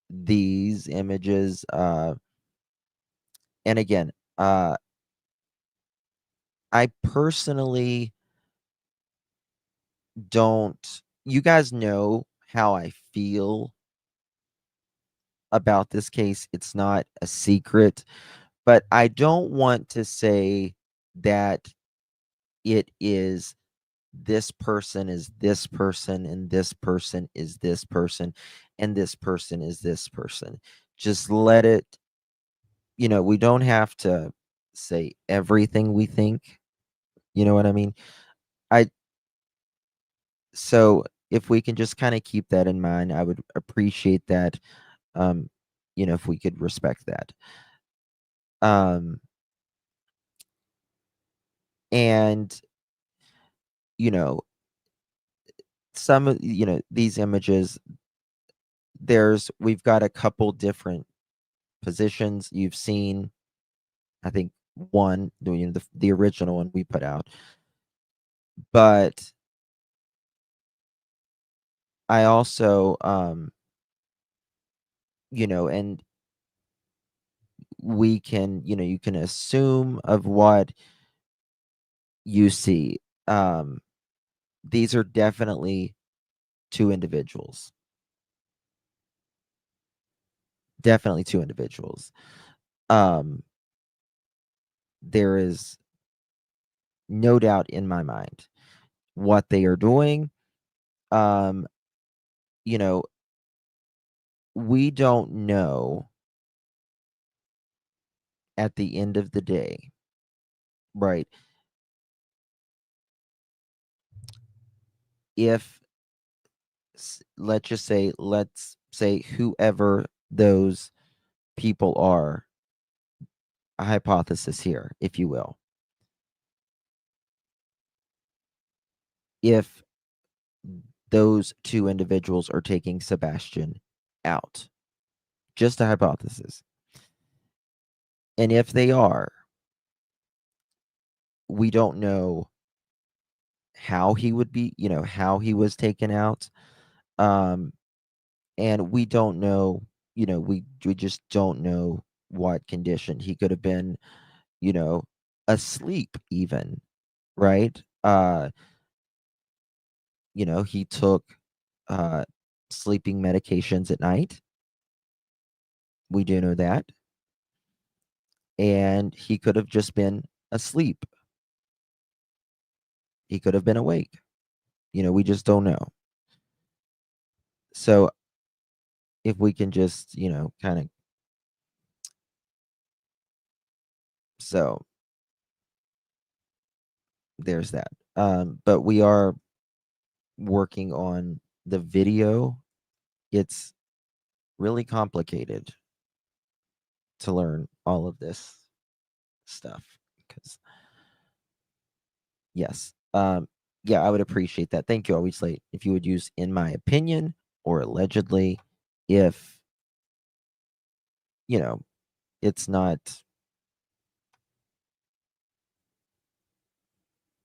these images, and again, I personally don't, you guys know how I feel about this case. It's not a secret, but I don't want to say that it is this person is this person and this person is this person and this person is this person. Just let it, we don't have to say everything we think. You know what I mean? I So if we can just kind of keep that in mind, I would appreciate that. Um, if we could respect that. Um, and you know, some of these images, we've got a couple different positions you've seen. I think one, the original one we put out, but I also, and we can, you can assume of what you see. These are definitely two individuals. Definitely two individuals. Um, there is no doubt in my mind what they are doing. Um, you know, we don't know at the end of the day, right? If let's say whoever those people are, a hypothesis here, if you will. If those two individuals are taking Sebastian out, just a hypothesis. And if they are, we don't know how he would be, how he was taken out. Um, and we don't know, we just don't know what condition he could have been, you know, asleep even, right? He took uh sleeping medications at night. We do know that. And he could have just been asleep. He could have been awake. We just don't know. So if we can just, kind of, so there's that. But we are working on the video. It's really complicated to learn all of this stuff because, yes. Yeah, I would appreciate that. Thank you, always late. If you would use in my opinion or allegedly, if it's not,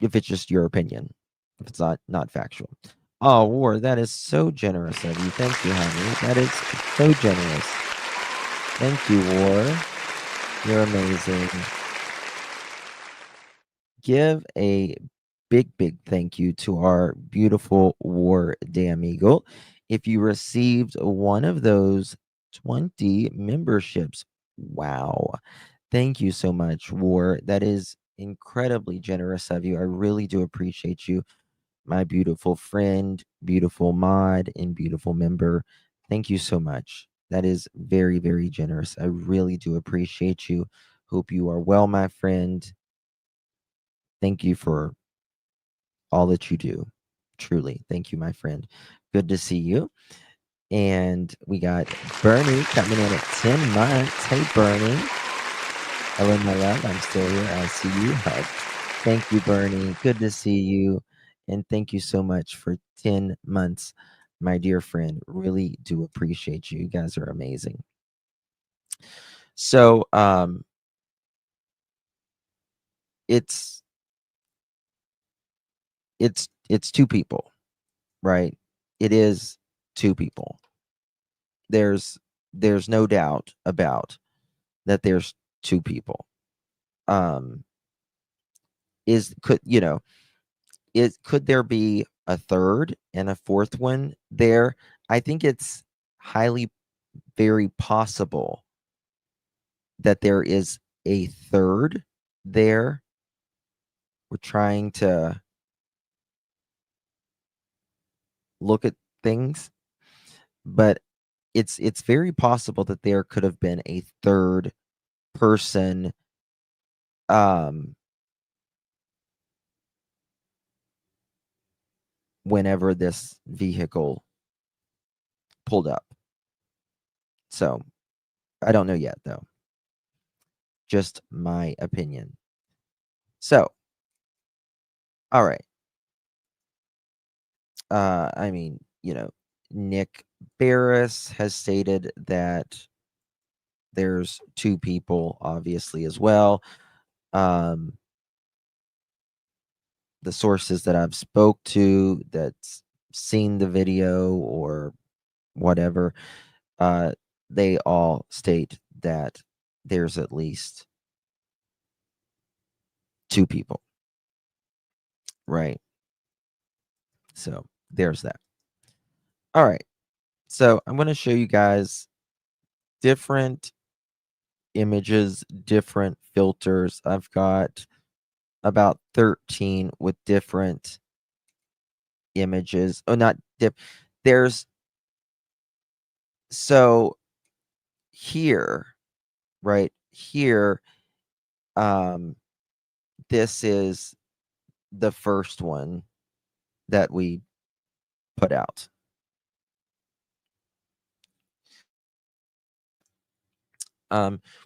if it's just your opinion, if it's not factual. Oh, War, that is so generous of you. Thank you, honey. That is so generous. Thank you, War. You're amazing. Give a big thank you to our beautiful War Damn Eagle. If you received one of those 20 memberships, wow. Thank you so much, War. That is incredibly generous of you. I really do appreciate you, my beautiful friend, beautiful mod, and beautiful member. Thank you so much. That is very generous. I really do appreciate you. Hope you are well, my friend. Thank you for all that you do. Truly. Thank you, my friend. Good to see you. And we got Bernie coming in at 10 months. Hey, Bernie. Hello, my love. I'm still here. I see you. Hug. Thank you, Bernie. Good to see you. And thank you so much for 10 months, my dear friend. Really do appreciate you. You guys are amazing. So, it's two people, right? It is two people. There's no doubt about that there's two people. Is could could there be a third and a fourth one there? I think it's highly very possible that there is a third there. We're trying to look at things, but it's very possible that there could have been a third person um whenever this vehicle pulled up. So I don't know yet, though. Just my opinion. So, all right. I mean, Nick Barris has stated that there's two people, obviously, as well. Um, the sources that I've spoke to that's seen the video or whatever, uh, they all state that there's at least two people, right? So there's that. All right. So I'm going to show you guys different images, different filters. I've got about 13 with different images. Oh, not dip. There's so here, right here, this is the first one that we put out.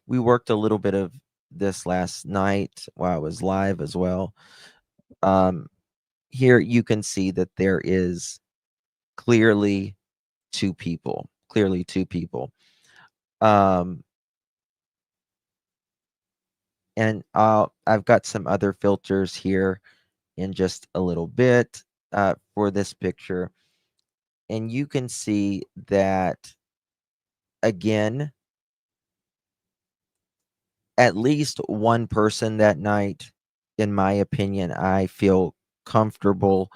We worked a little bit of this last night while I was live as well. Here you can see that there is clearly two people. Clearly two people. And I've got some other filters here in just a little bit for this picture. And you can see that, again, at least one person that night, in my opinion, I feel comfortable,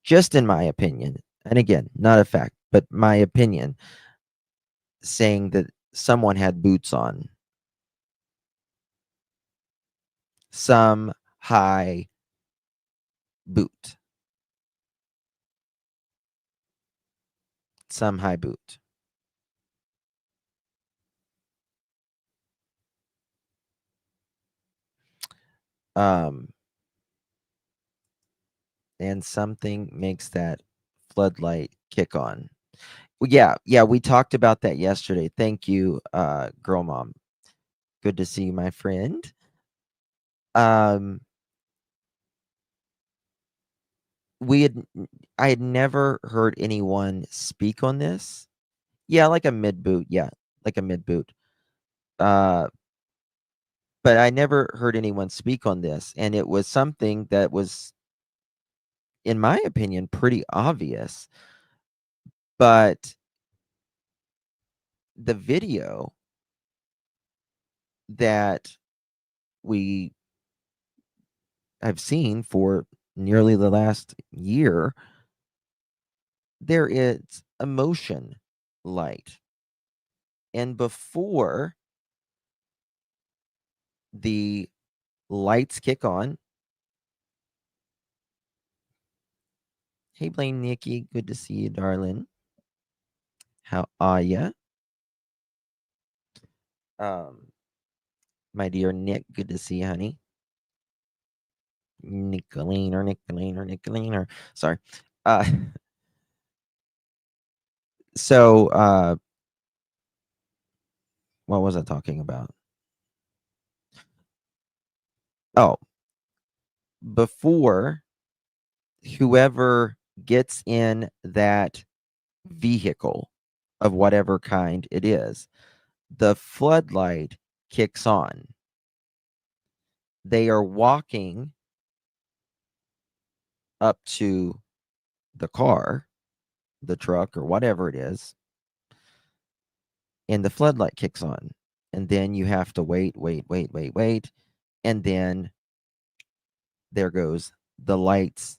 just in my opinion, and again, not a fact, but my opinion, saying that someone had boots on. Some high boot. Some high boot. And something makes that floodlight kick on. Well, yeah, we talked about that yesterday. Thank you, girl mom. Good to see you, my friend. I had never heard anyone speak on this. Yeah, like a mid boot. Yeah, like a mid boot. But I never heard anyone speak on this, and it was something that was, in my opinion, pretty obvious. But the video that we have seen for nearly the last year, there is a motion light. And before the lights kick on, hey, Blaine, Nikki, good to see you, darling. How are ya? My dear Nick, good to see you, honey. Nicolene. Sorry. So, what was I talking about? Oh, before whoever gets in that vehicle of whatever kind it is, the floodlight kicks on. They are walking up to the car, the truck, or whatever it is, and the floodlight kicks on. And then you have to wait. And then there goes the lights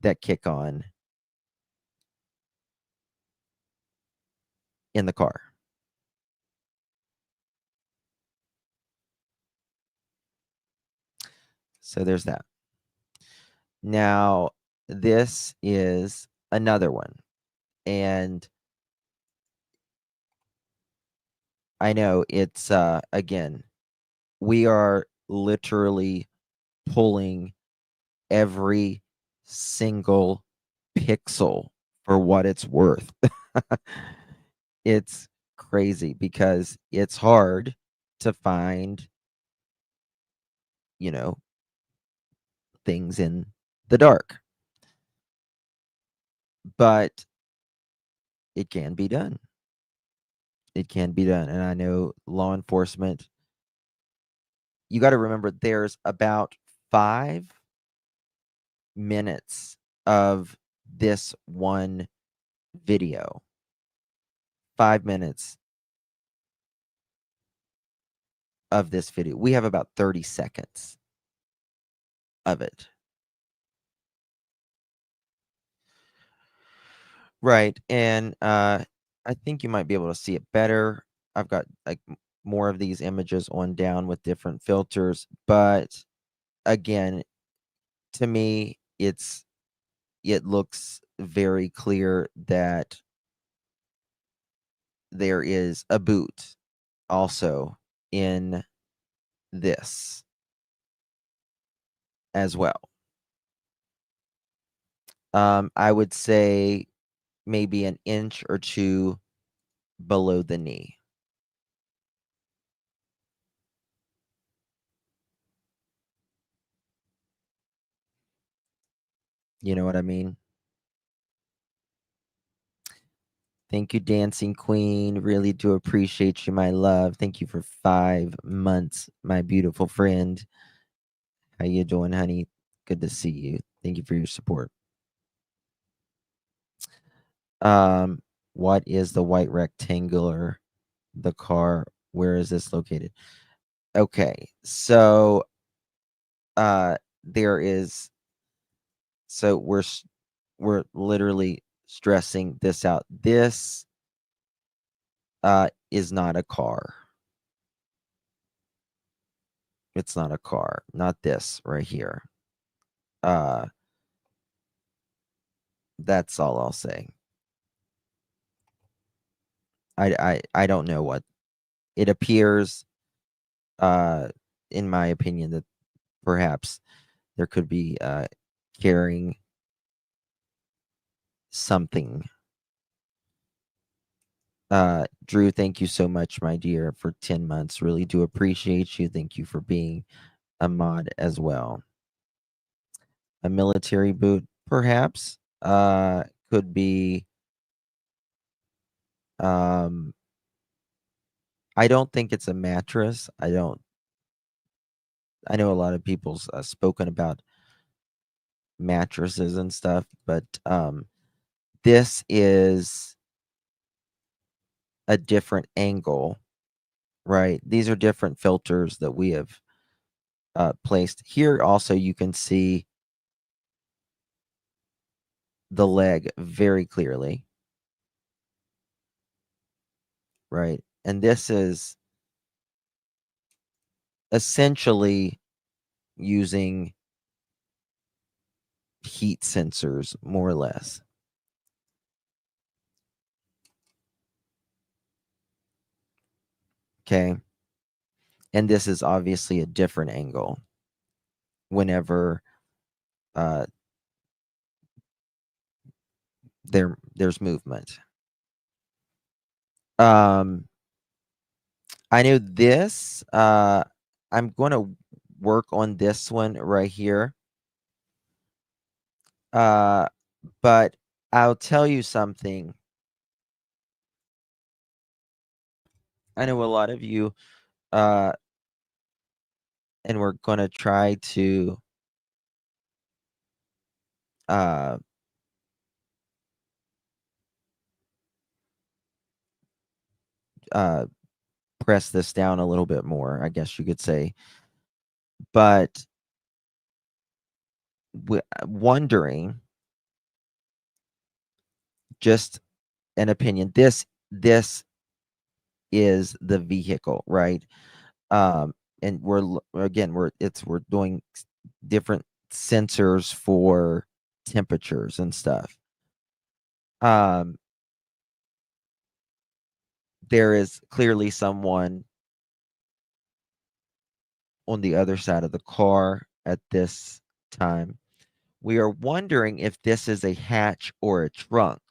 that kick on in the car. So there's that. Now, this is another one. And I know it's, again, we are literally pulling every single pixel for what it's worth. It's crazy because it's hard to find, you know, things in the dark. But it can be done. It can be done. And I know law enforcement, you got to remember there's about 5 minutes of this one video. 5 minutes of this video. We have about 30 seconds of it. Right. And I think you might be able to see it better. I've got like more of these images on down with different filters, but again, to me, it looks very clear that there is a boot also in this as well. I would say maybe an inch or two below the knee. You know what I mean? Thank you, Dancing Queen. Really do appreciate you, my love. Thank you for 5 months, my beautiful friend. How you doing, honey? Good to see you. Thank you for your support. Um, what is the white rectangular? The car. Where is this located? Okay, so there is. So we're literally stressing this out. This is not a car. It's not a car. Not this right here. Uh, that's all I'll say. I don't know what it appears. In my opinion, that perhaps there could be carrying something. Drew, thank you so much, my dear, for 10 months. Really do appreciate you. Thank you for being a mod as well. A military boot, perhaps. Could be. I don't think it's a mattress. I know a lot of people's spoken about mattresses and stuff, but this is a different angle, right? These are different filters that we have placed here. Also, you can see the leg very clearly, right? And this is essentially using heat sensors, more or less. Okay. And this is obviously a different angle whenever there's movement. I know this. I'm going to work on this one right here. But I'll tell you something. I know a lot of you, and we're going to try to press this down a little bit more, I guess you could say. But wondering, just an opinion. This is the vehicle, right? And we're doing different sensors for temperatures and stuff. There is clearly someone on the other side of the car at this time. We are wondering if this is a hatch or a trunk.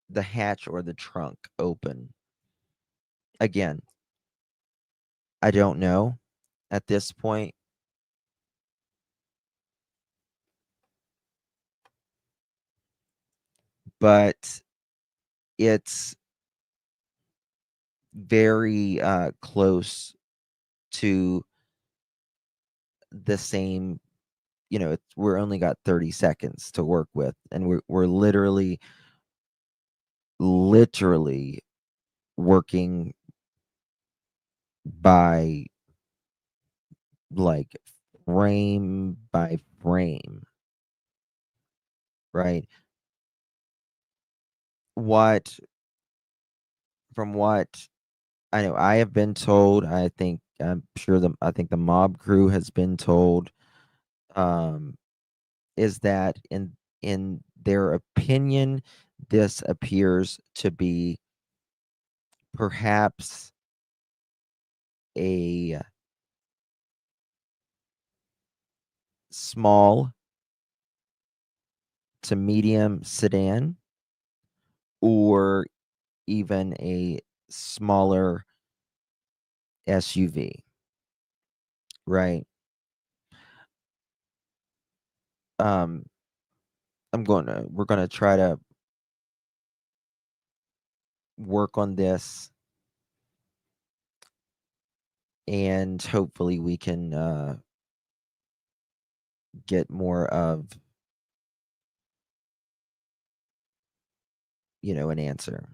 The hatch or the trunk open. Again, I don't know at this point. But it's very close to the same, we're only got 30 seconds to work with, and we're literally working by like frame by frame, right? What From what I know, I have been told, I think the mob crew has been told, um, is that in their opinion, this appears to be perhaps a small to medium sedan, or even a smaller SUV, right? Um, we're gonna try to work on this, and hopefully we can get more of, an answer.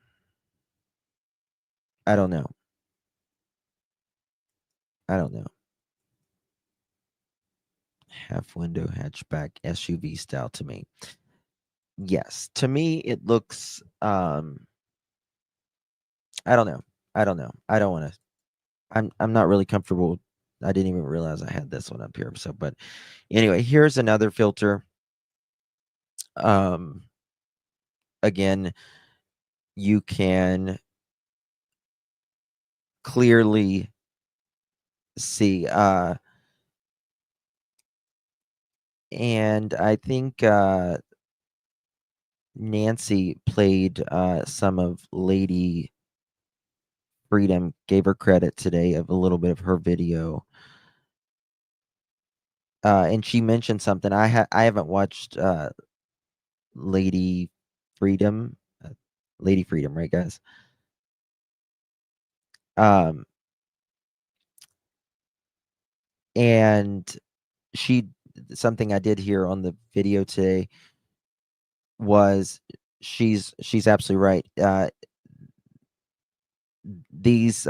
I don't know. I don't know. Half window hatchback SUV style to me. Yes, to me it looks I don't know. I don't know. I don't want to I'm not really comfortable. I didn't even realize I had this one up here. So, but anyway, here's another filter. Um Again, you can clearly see, and I think Nancy played some of Lady Freedom, gave her credit today of a little bit of her video. And she mentioned something. I haven't watched Lady Freedom, Lady Freedom, right, guys? Um, and she something I did hear on the video today was she's absolutely right. These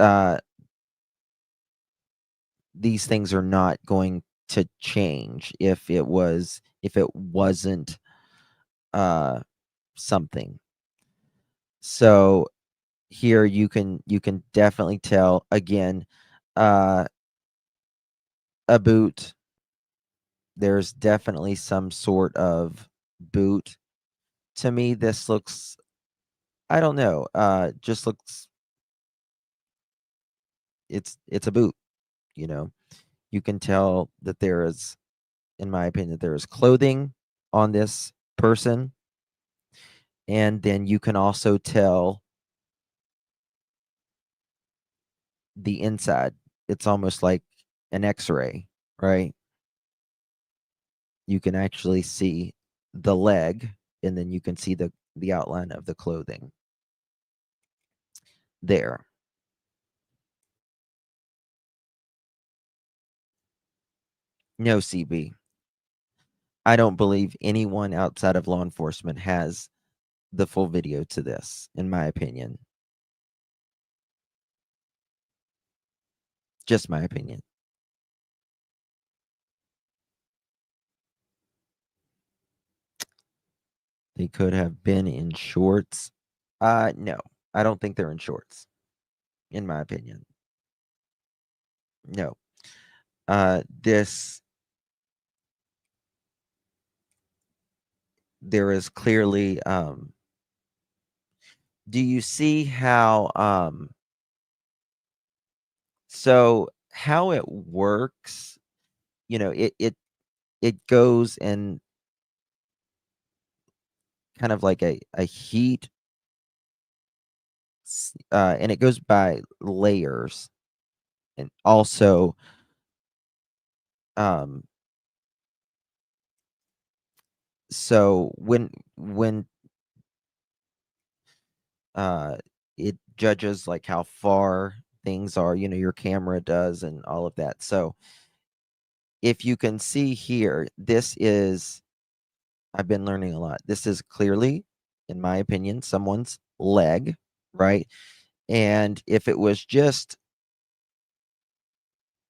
these things are not going to change if it wasn't something. So here you can definitely tell, again, uh a boot. There's definitely some sort of boot. To me, this looks, I don't know, just looks, it's a boot, you know. You can tell that there is, in my opinion, there is clothing on this person, and then you can also tell the inside. It's almost like an X-ray, right? You can actually see the leg, and then you can see the outline of the clothing there. No, CB. I don't believe anyone outside of law enforcement has the full video to this, in my opinion. Just my opinion. They could have been in shorts. No, I don't think they're in shorts, in my opinion. No. This There is clearly, do you see how, so how it works, it goes in kind of like a heat, and it goes by layers, and also um so when uh it judges like how far things are, your camera does and all of that. So if you can see here, this is, I've been learning a lot. This is clearly, in my opinion, someone's leg, right? And if it was just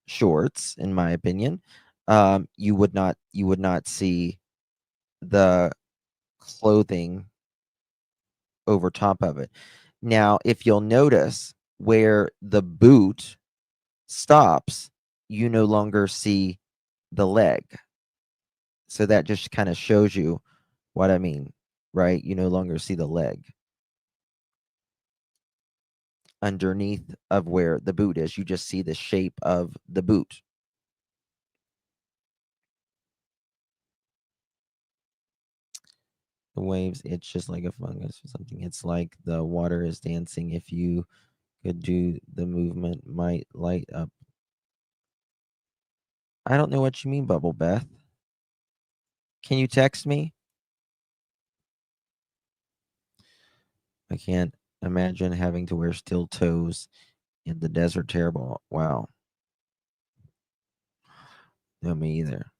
shorts, in my opinion, you would not see the clothing over top of it. Now, if you'll notice where the boot stops, you no longer see the leg. So that just kind of shows you what I mean, right? You no longer see the leg underneath of where the boot is. You just see the shape of the boot. The waves, it's just like a fungus or something. It's like the water is dancing. If you could do the movement, might light up. I don't know what you mean, Bubble Beth. Can you text me? I can't imagine having to wear steel toes in the desert. Terrible. Wow. No, me either.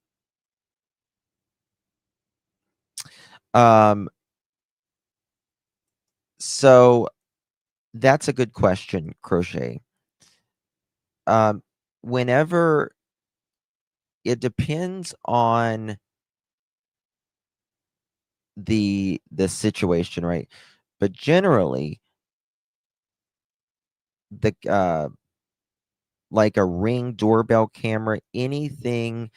Um, so that's a good question, Crochet. Um, whenever it depends on the situation, right? But generally, the like a Ring doorbell camera, anything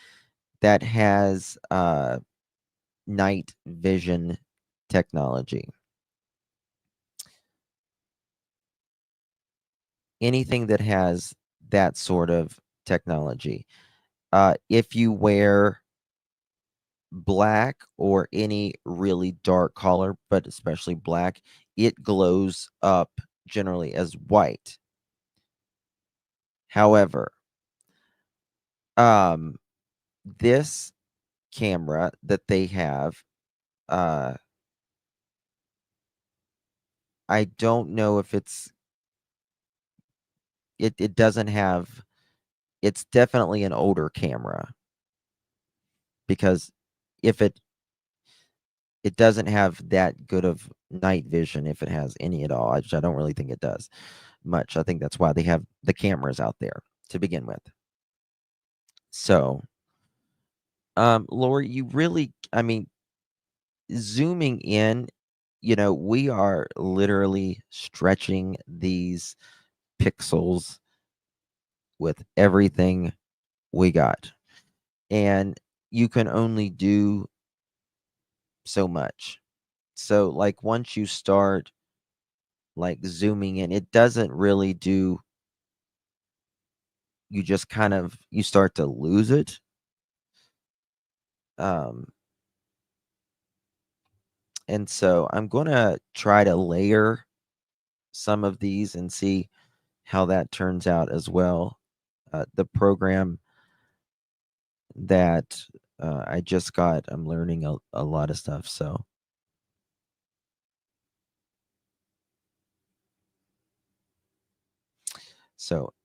that has night vision technology, anything that has that sort of technology. If you wear black or any really dark color, but especially black, it glows up generally as white. However, um, this camera that they have, uh, I don't know if it doesn't have, it's definitely an older camera, because if it doesn't have that good of night vision, if it has any at all, which I don't really think it does much. I think that's why they have the cameras out there to begin with. So, Lori, you really, I mean, zooming in, we are literally stretching these pixels with everything we got. And you can only do so much. So, like, once you start like zooming in, it doesn't really do, you just kind of, you start to lose it. Um, and so I'm going to try to layer some of these and see how that turns out as well. The program that I just got, I'm learning a lot of stuff. So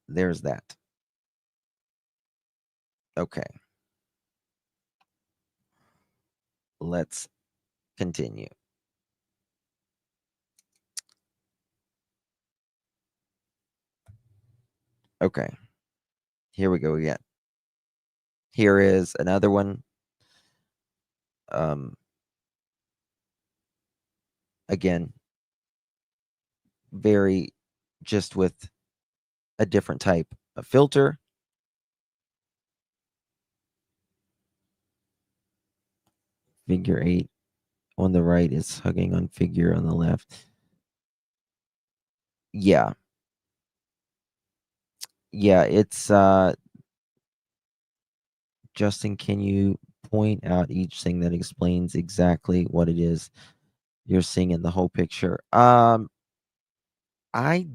there's that. Okay. Let's continue. Okay. Here we go again. Here is another one. Again, very, just with a different type of filter. Figure 8 on the right is hugging on figure on the left. Yeah. Yeah, it's Justin, can you point out each thing that explains exactly what it is you're seeing in the whole picture? I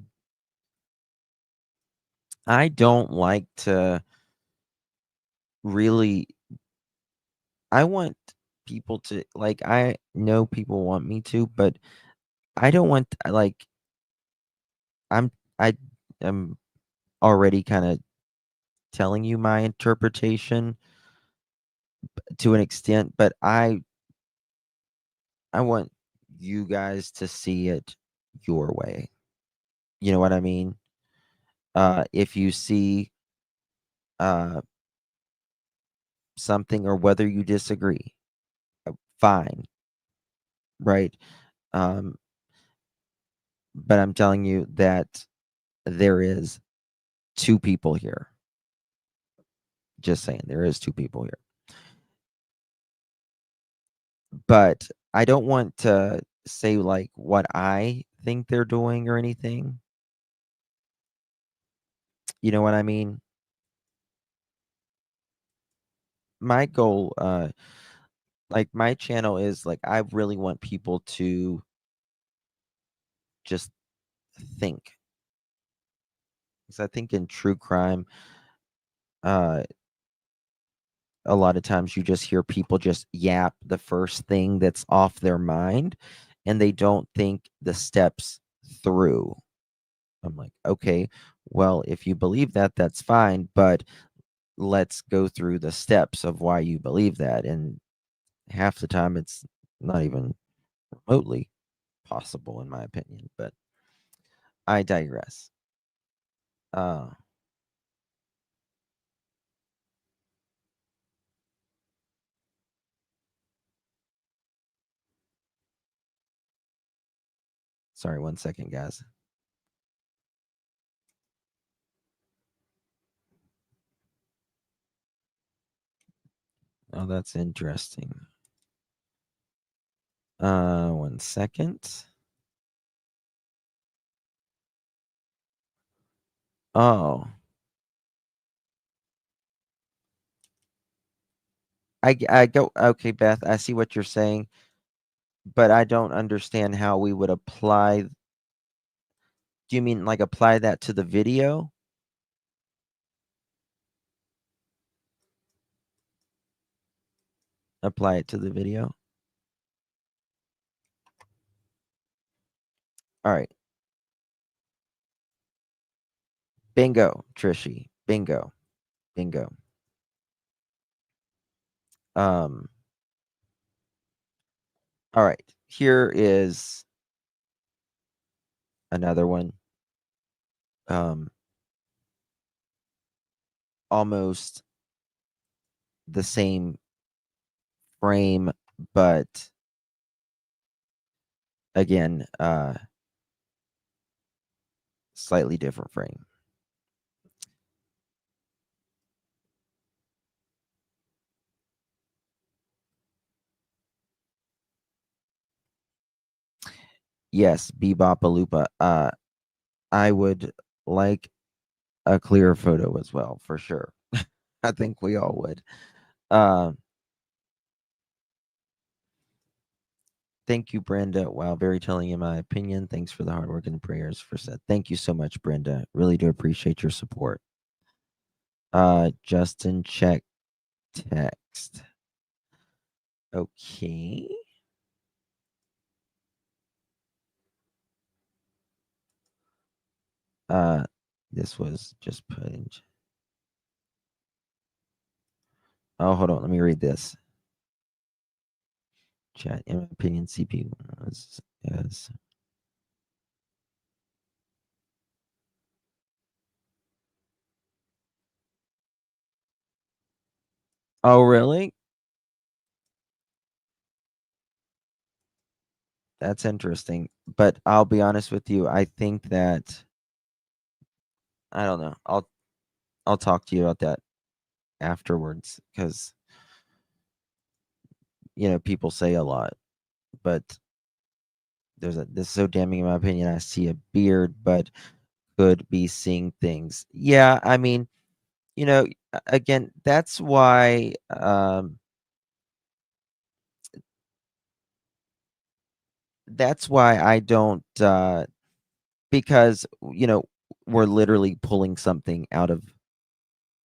I don't like to really I want people to like I know people want me to, but I don't want like I'm I am already kind of telling you my interpretation to an extent, but I want you guys to see it your way. You know what I mean? If you see uh something or whether you disagree, fine, right? Um, but I'm telling you that there is two people here. Just saying, there is two people here. But I don't want to say like what I think they're doing or anything. You know what I mean? My goal, like my channel is like I really want people to just think. Because I think in true crime, uh, a lot of times you just hear people just yap the first thing that's off their mind and they don't think the steps through. I'm like, okay, well, if you believe that, that's fine, but let's go through the steps of why you believe that. And half the time it's not even remotely possible, in my opinion, but I digress. Uh, sorry, 1 second, guys. Oh, that's interesting. 1 second. Oh, I go, okay, Beth, I see what you're saying, but I don't understand how we would apply. Do you mean like apply that to the video? Apply it to the video. All right. Bingo, Trishy. Bingo. Bingo. Um, all right. Here is another one. Um, almost the same frame, but again, slightly different frame. Yes, Bebop Alupa. I would like a clearer photo as well, for sure. I think we all would. Uh, thank you, Brenda. Wow, very telling in my opinion. Thanks for the hard work and prayers for said. Thank you so much, Brenda. Really do appreciate your support. Justin, check text. Okay. Uh, this was just put in. Oh, hold on. Let me read this. Chat. In my opinion, CP is. Oh, really? That's interesting. But I'll be honest with you. I think that I don't know. I'll talk to you about that afterwards because people say a lot, but this is so damning in my opinion. I see a beard, but could be seeing things. Yeah, I mean, again, that's why I don't because we're literally pulling something out of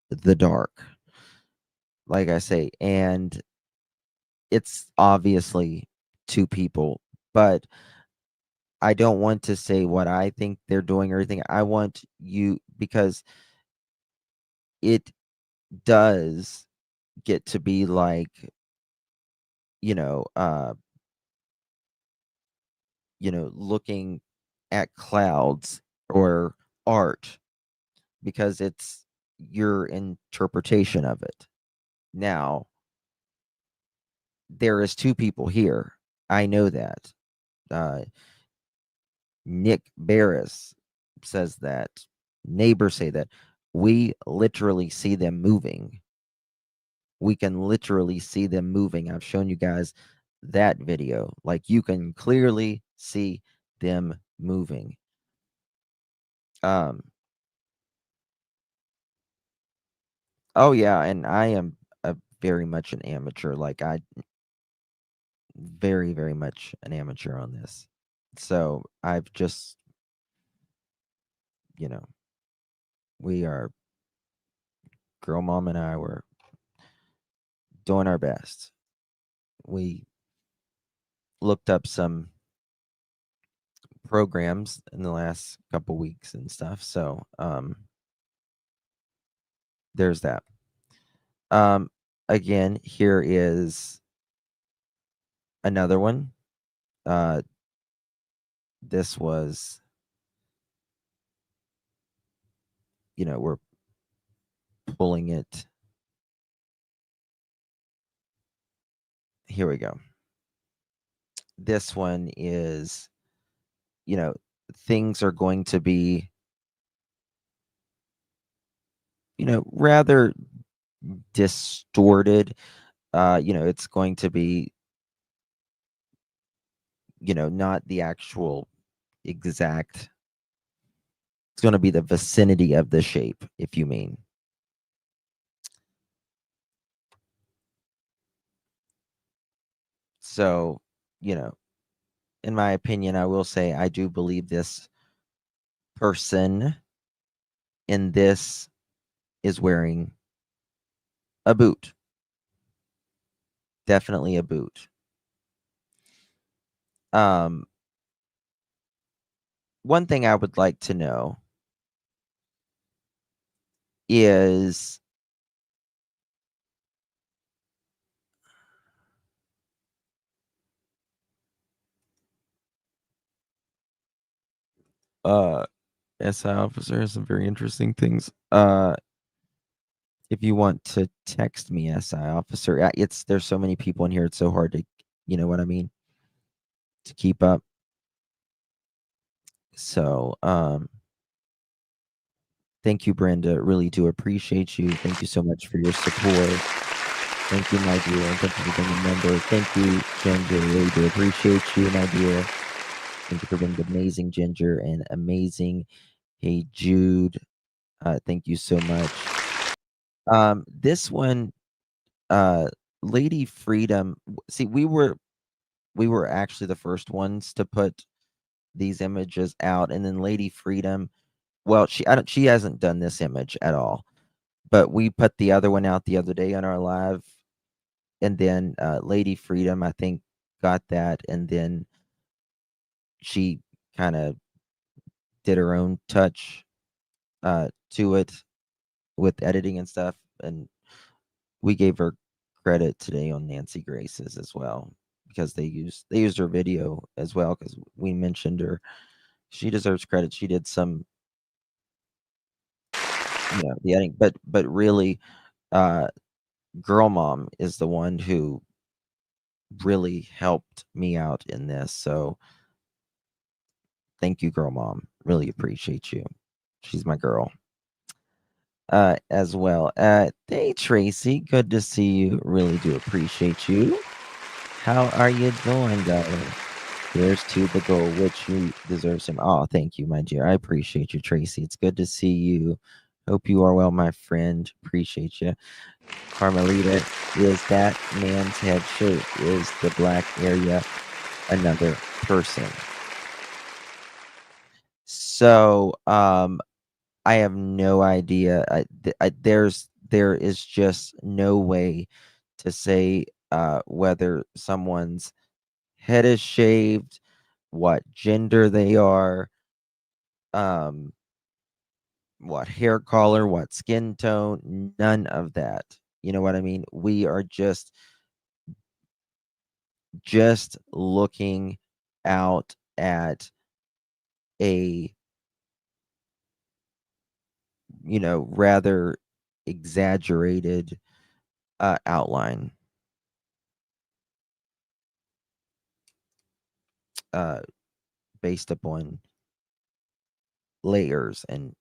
the dark, like I say, and it's obviously two people, but I don't want to say what I think they're doing or anything. I want you because it does get to be like, you know, uh, looking at clouds or art because it's your interpretation of it. Now, there is two people here. I know that. Uh, Nick Barris says that. Neighbors say that. We literally see them moving. We can literally see them moving. I've shown you guys that video. Like you can clearly see them moving. Um oh yeah, and I am a very much an amateur. Like I very, very much an amateur on this. So I've just, you know, we are girl mom and I were doing our best. We looked up some programs in the last couple weeks and stuff. So there's that. Um again, here is another one. Uh this was, we're pulling it. Here we go. This one is, you know, things are going to be, rather distorted. It's going to be, not the actual exact. It's going to be the vicinity of the shape, if you mean. So, in my opinion, I will say I do believe this person in this is wearing a boot. Definitely a boot. Um, one thing I would like to know is uh SI officer has some very interesting things. If you want to text me SI officer, there's so many people in here, it's so hard to, you know what I mean, to keep up. So, thank you, Brenda. Really do appreciate you. Thank you so much for your support. Thank you, my dear. And thank you for being a member. Thank you, Ginger. Really do appreciate you, my dear. Thank you for being amazing, Ginger, and amazing. Hey, Jude. Thank you so much. This one, Lady Freedom. See, we were actually the first ones to put these images out, and then Lady Freedom. Well, she hasn't done this image at all, but we put the other one out the other day on our live, and then Lady Freedom, I think, got that, and then she kind of did her own touch to it with editing and stuff, and we gave her credit today on Nancy Grace's as well because they used her video as well because we mentioned her. She deserves credit. She did some, the editing, but really, uh, Girl Mom is the one who really helped me out in this. So thank you, Girl Mom. Really appreciate you. She's my girl. As well. Hey Tracy, good to see you. Really do appreciate you. How are you doing, darling? Here's to the goal, which you deserve some. Oh, thank you, my dear. I appreciate you, Tracy. It's good to see you. Hope you are well, my friend. Appreciate you. Carmelita, is that man's head shape? Is the black area another person? So, I have no idea. There is just no way to say whether someone's head is shaved, what gender they are, um, what hair color, what skin tone, none of that. You know what I mean? We are just looking out at a, rather exaggerated outline uh, based upon layers and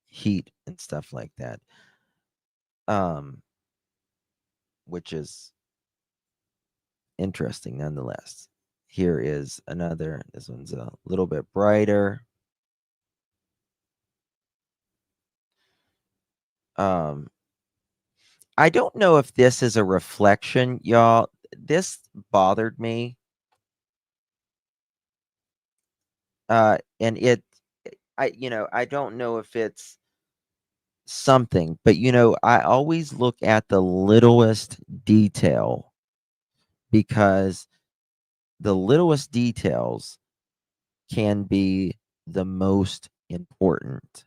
heat and stuff like that. Um, which is interesting nonetheless. Here is another. This one's a little bit brighter. Um, I don't know if this is a reflection, y'all. This bothered me. And I don't know if it's something, but I always look at the littlest detail because the littlest details can be the most important,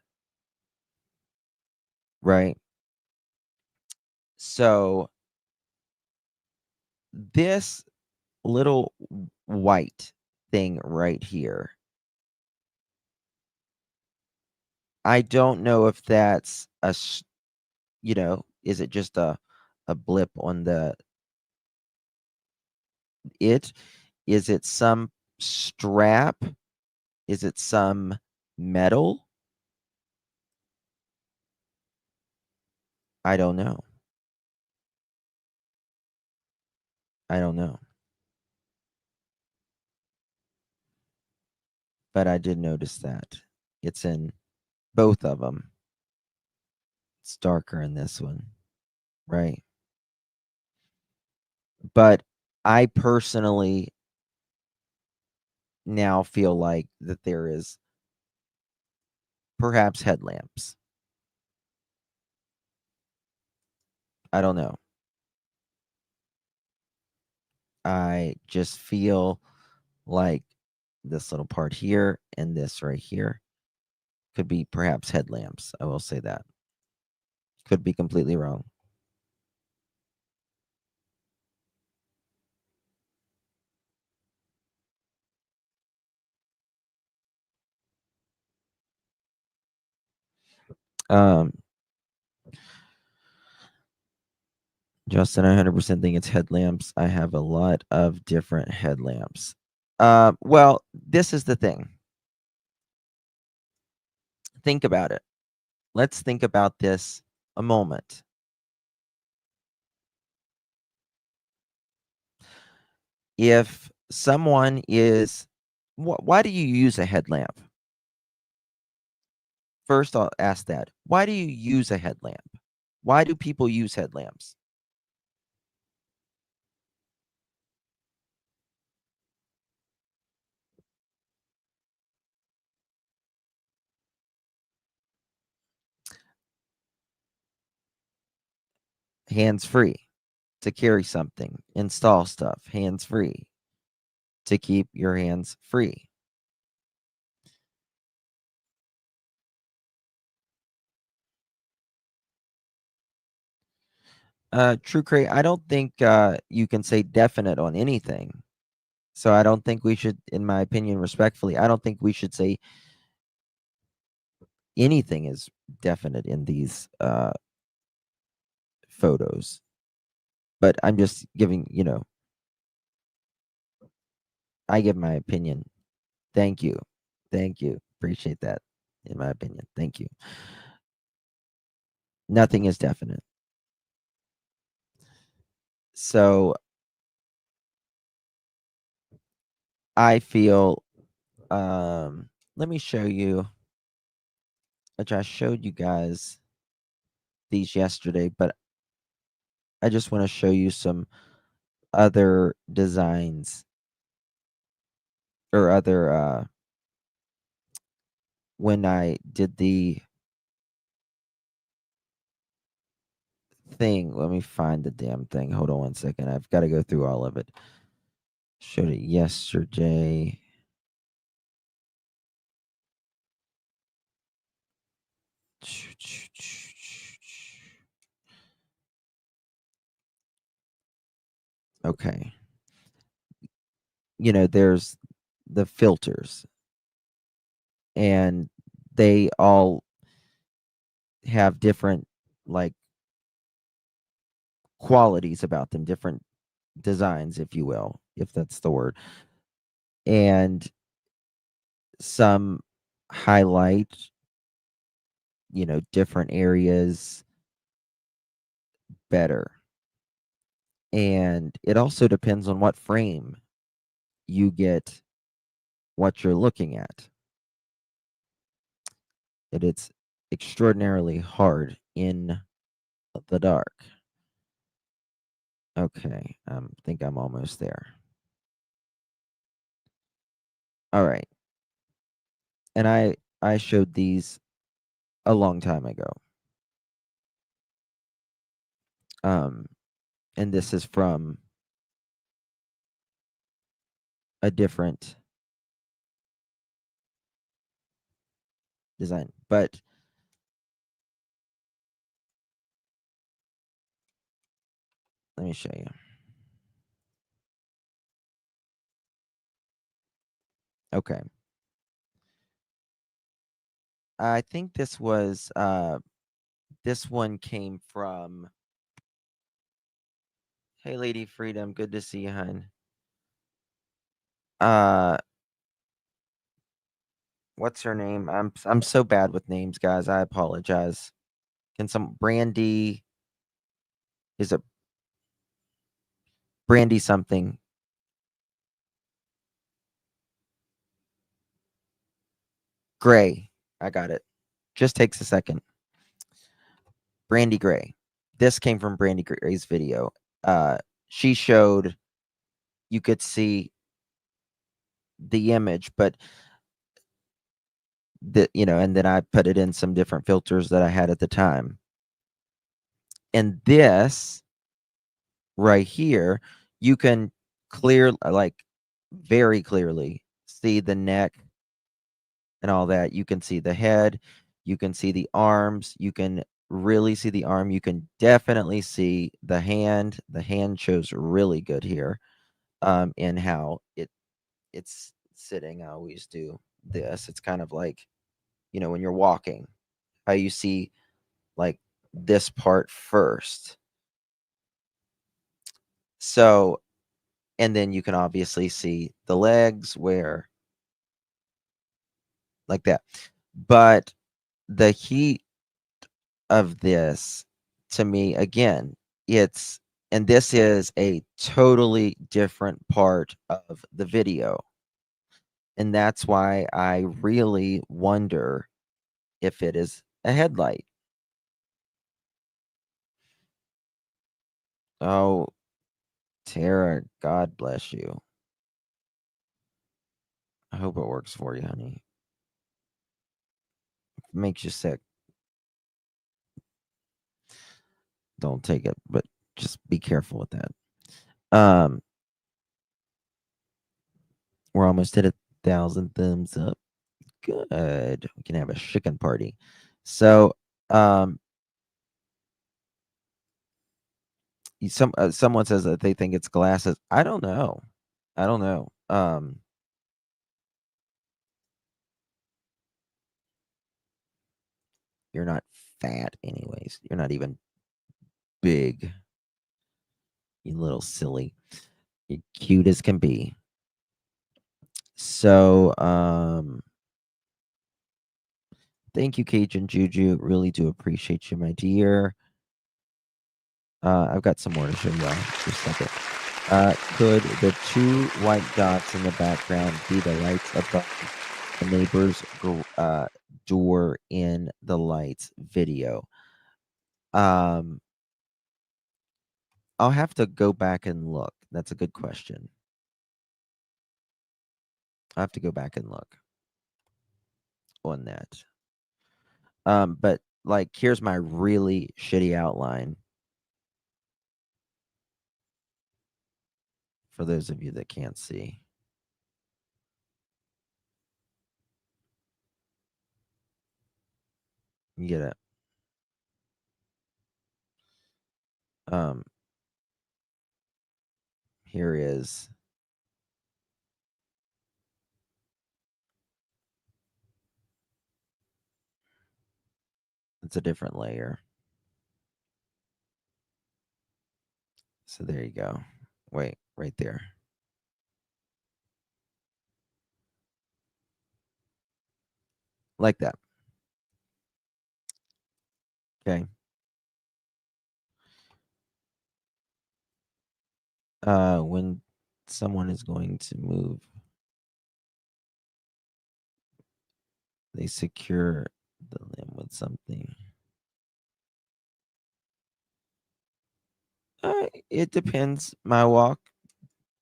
right? So this little white thing right here, I don't know if that's is it just a blip on the it? Is it some strap? Is it some metal? I don't know. I don't know. But I did notice that. It's in both of them. It's darker in this one, right? But I personally now feel like that there is perhaps headlamps. I don't know. I just feel like this little part here and this right here could be perhaps headlamps. I will say that. Could be completely wrong. Um, Justin, I 100% think it's headlamps. I have a lot of different headlamps. Well, this is the thing. Think about it. Let's think about this a moment. If someone is, why do you use a headlamp? First, I'll ask that. Why do you use a headlamp? Why do people use headlamps? Hands free to carry something, install stuff, hands free to keep your hands free. True Crate, I don't think you can say definite on anything. So I don't think we should, in my opinion, respectfully, I don't think we should say anything is definite in these photos. But I'm just giving, I give my opinion. Thank you. Thank you. Appreciate that, in my opinion. Thank you. Nothing is definite. So I feel, let me show you, which I showed you guys these yesterday, but I just want to show you some other designs or other when I did the thing. Let me find the damn thing. Hold on one second. I've got to go through all of it. Showed it yesterday. Okay. There's the filters, and they all have different, like, qualities about them, different designs, if you will, if that's the word. And some highlight, different areas better. And it also depends on what frame you get what you're looking at. It's extraordinarily hard in the dark. Okay, I think I'm almost there. All right. And I showed these a long time ago. And this is from a different design, but let me show you. Okay. I think this one came from, hey Lady Freedom, good to see you, hun. What's her name? I'm so bad with names, guys. I apologize. Can some Brandy, is it Brandy something? Gray. I got it. Just takes a second. Brandy Gray. This came from Brandy Gray's video. She showed, you could see the image, but and then I put it in some different filters that I had at the time. And this right here, you can very clearly see the neck and all that. You can see the head, you can see the arms, you can really see the arm, you can definitely see the hand. The hand shows really good here, in how it's sitting. I always do this. It's kind of like, when you're walking, how you see like this part first. So, and then you can obviously see the legs where, like that. But the heat of this, to me, again, and this is a totally different part of the video. And that's why I really wonder if it is a headlight. Oh, Tara, God bless you. I hope it works for you, honey. If it makes you sick, don't take it, but just be careful with that. We're almost at 1,000 thumbs up. Good. We can have a chicken party. So, someone says that they think it's glasses. I don't know. You're not fat anyways. You're not even big. You little silly. You're cute as can be. So, thank you, Cajun Juju. Really do appreciate you, my dear. I've got some more to show y'all. Just a second. Could the two white dots in the background be the lights above the neighbor's door in the lights video? Um, I'll have to go back and look. That's a good question. I have to go back and look on that. But like, here's my really shitty outline for those of you that can't see. You get it. Um, here is it's a different layer. So there you go. Wait, right there. Like that. Okay. When someone is going to move, they secure the limb with something. It depends. My walk,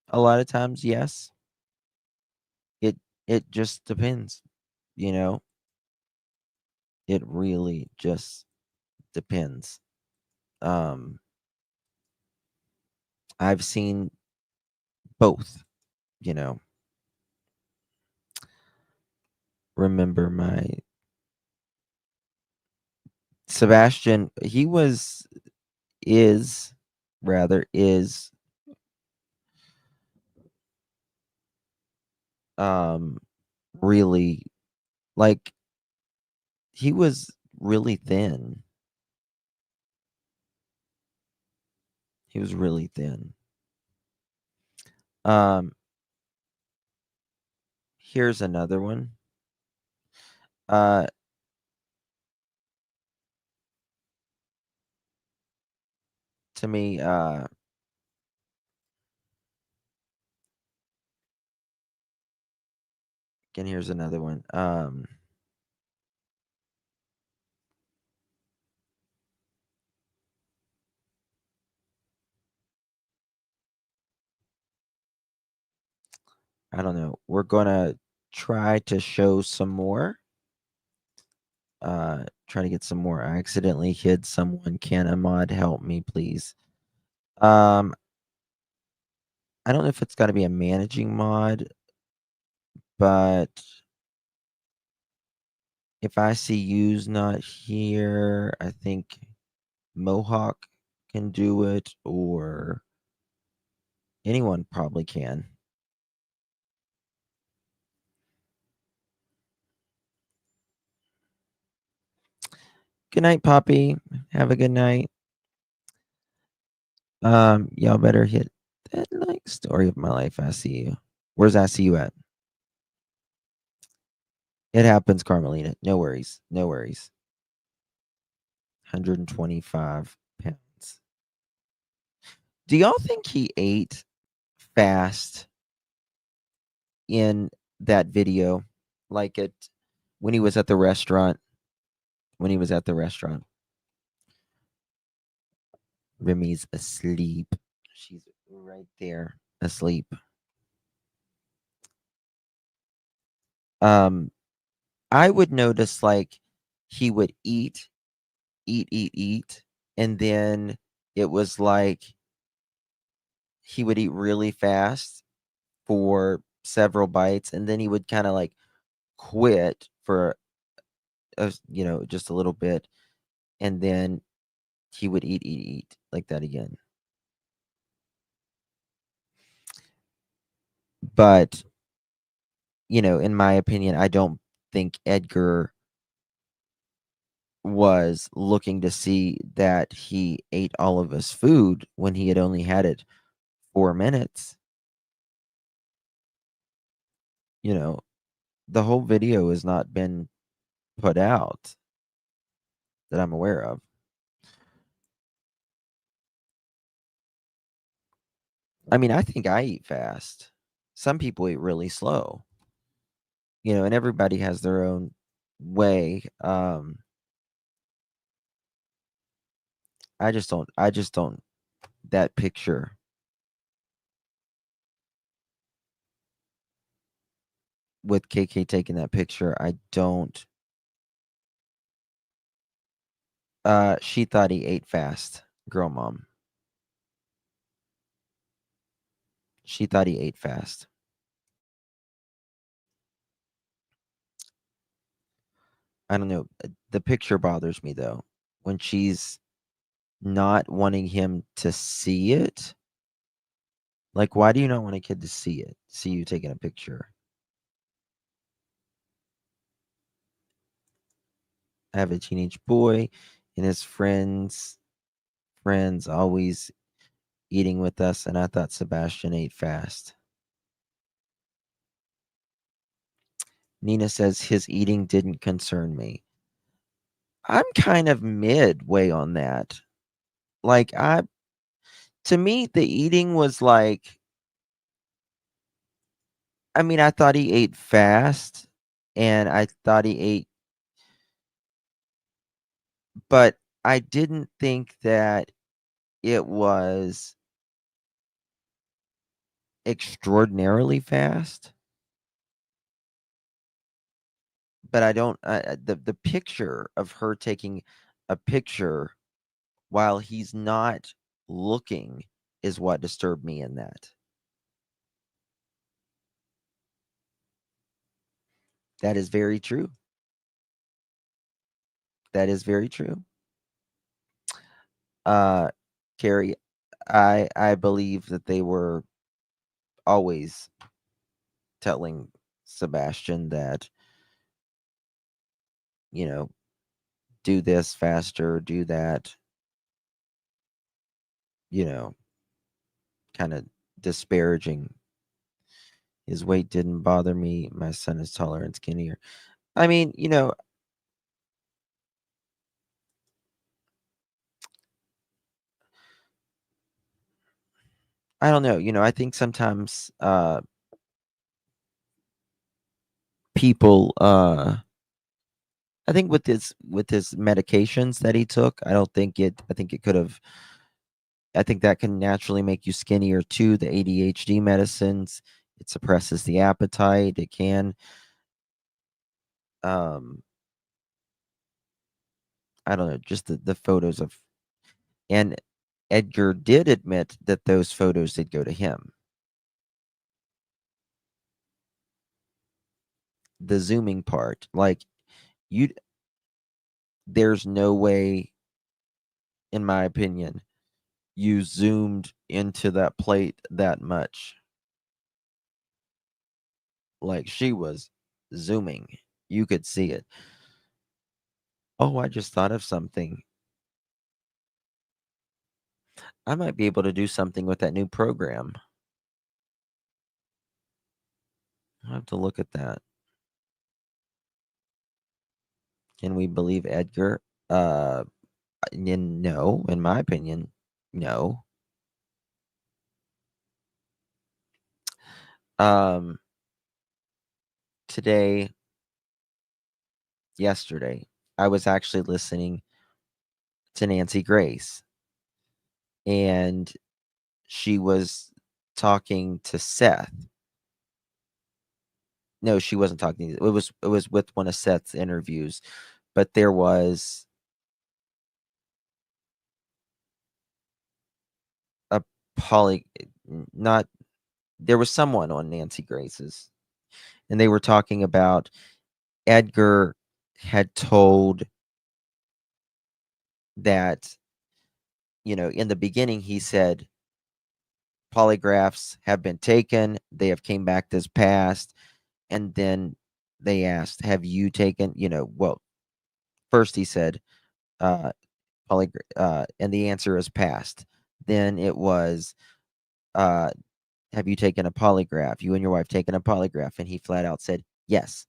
a lot of times, yes. It just depends, you know. It really just depends. Um, I've seen both, you know. Remember my Sebastian, he was is um really, like, he was really thin. He was really thin. Um Here's another one. Uh to me, again, here's another one. I don't know. We're gonna try to show some more. Try to get some more. I accidentally hid someone. Can a mod help me, please? Um, I don't know if it's got to be a managing mod, but if I see you's not here, I think Mohawk can do it, or anyone probably can. Good night, Poppy. Have a good night. Y'all better hit that like story of my life. I see you. Where's I see you at? It happens, Carmelina. No worries. No worries. 125 pounds. Do y'all think he ate fast in that video? Like it when he was at the restaurant? When he was at the restaurant. Remy's asleep. She's right there, asleep. Um, I would notice like he would eat, and then it was like he would eat really fast for several bites, and then he would kind of like quit for just a little bit, and then he would eat like that again. But in my opinion, I don't think Edgar was looking to see that he ate all of his food when he had only had it 4 minutes. The whole video has not been put out that I'm aware of. I mean, I think I eat fast. Some people eat really slow, and everybody has their own way. I just don't that picture with KK taking that picture, I don't she thought he ate fast. Girl mom. She thought he ate fast. I don't know. The picture bothers me though. When she's not wanting him to see it. Like, why do you not want a kid to see it? See you taking a picture? I have a teenage boy and his friends always eating with us, and I thought Sebastian ate fast. Nina says his eating didn't concern me. I'm kind of midway on that. Like to me the eating was like, I mean, I thought he ate fast and I thought he ate, but I didn't think that it was extraordinarily fast. But I don't the picture of her taking a picture while he's not looking is what disturbed me in that. That is very true. That is very true. Uh, Carrie, I believe that they were always telling Sebastian that, you know, do this faster, do that, kind of disparaging. His weight didn't bother me. My son is taller and skinnier. I mean, I don't know. I think sometimes people I think with his medications that he took, I think it could have I think that can naturally make you skinnier too. The ADHD medicines, it suppresses the appetite. It can um I don't know, just the photos of and Edgar did admit that those photos did go to him. The zooming part, like you there's no way, in my opinion, you zoomed into that plate that much. Like she was zooming. You could see it. Oh, I just thought of something. I might be able to do something with that new program. I'll have to look at that. Can we believe Edgar? Uh, no, in my opinion, no. Um, today, yesterday, I was actually listening to Nancy Grace, and she was talking to Seth. No, she wasn't talking. It was with one of Seth's interviews, but there was a poly, not there was someone on Nancy Grace's, and they were talking about Edgar had told that, in the beginning he said polygraphs have been taken, they have came back this past, and then they asked, have you taken, well, first he said and the answer is passed. Then it was, uh, have you taken a polygraph? You and your wife taken a polygraph? And he flat out said yes.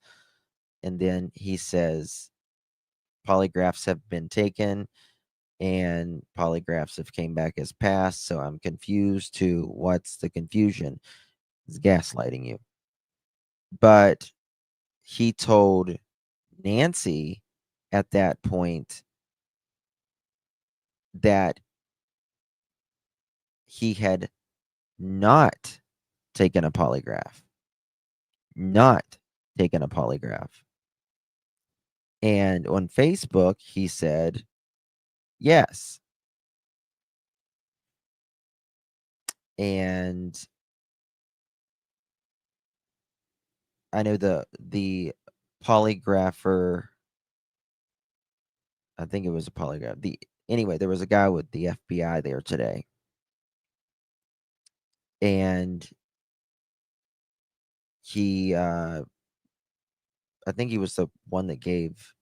And then he says, polygraphs have been taken. and polygraphs have came back as passed, so I'm confused to what's the confusion. It's gaslighting you. But he told Nancy at that point that he had not taken a polygraph. Not taken a polygraph. And on Facebook, he said, yes. And I know the polygrapher, I think it was a polygraph. Anyway, there was a guy with the FBI there today. And he I think he was the one that gave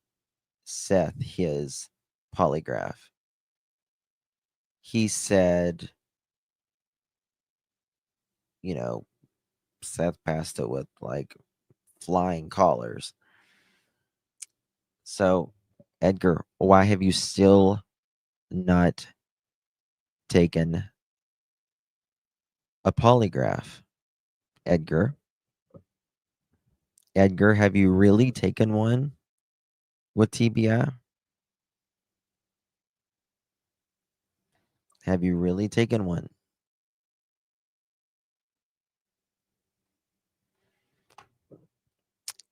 Seth his polygraph. He said, you know, Seth passed it with like flying colors. So, Edgar, why have you still not taken a polygraph? Edgar, Edgar, have you really taken one with TBI? Have you really taken one?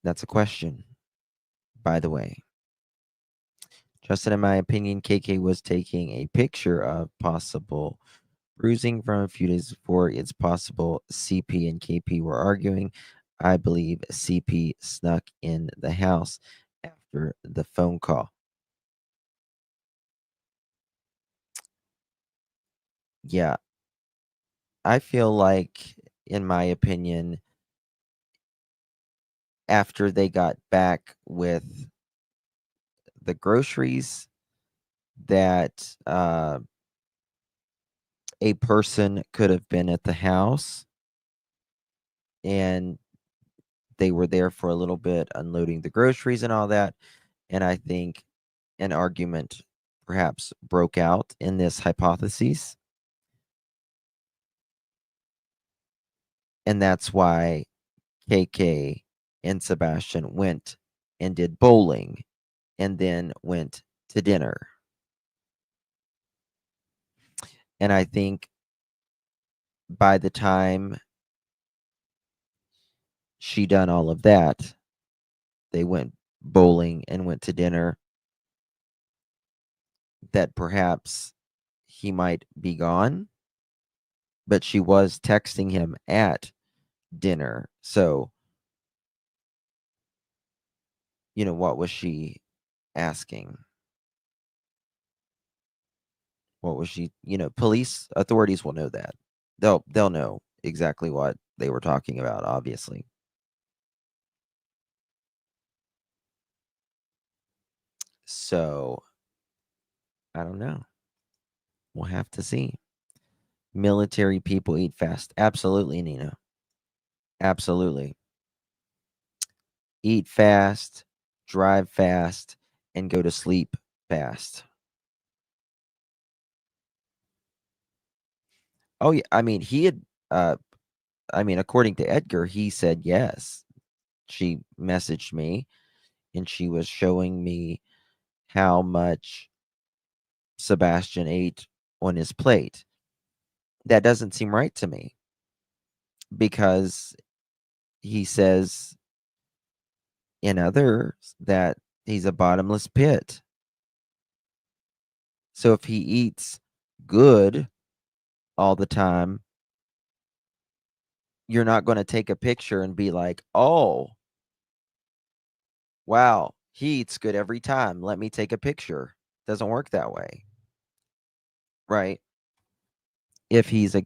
That's a question, by the way. Justin, in my opinion, KK was taking a picture of possible bruising from a few days before. It's possible CP and KP were arguing. I believe CP snuck in the house after the phone call. Yeah, I feel like, in my opinion, after they got back with the groceries, that a person could have been at the house and they were there for a little bit unloading the groceries and all that. And I think an argument perhaps broke out in this hypothesis. And that's why KK and Sebastian went and did bowling and then went to dinner. And I think by the time she done all of that, they went bowling and went to dinner, that perhaps he might be gone. But she was texting him at dinner. So, what was she asking? What was she, police authorities will know that. They'll know exactly what they were talking about, obviously. So, I don't know. We'll have to see. Military people eat fast. Absolutely, Nina. Absolutely. Eat fast, drive fast, and go to sleep fast. Oh yeah, I mean, according to Edgar, he said yes. She messaged me and she was showing me how much Sebastian ate on his plate. That doesn't seem right to me, because he says in others that he's a bottomless pit. So if he eats good all the time, you're not going to take a picture and be like, oh, wow, he eats good every time. Let me take a picture. Doesn't work that way. Right? If he's a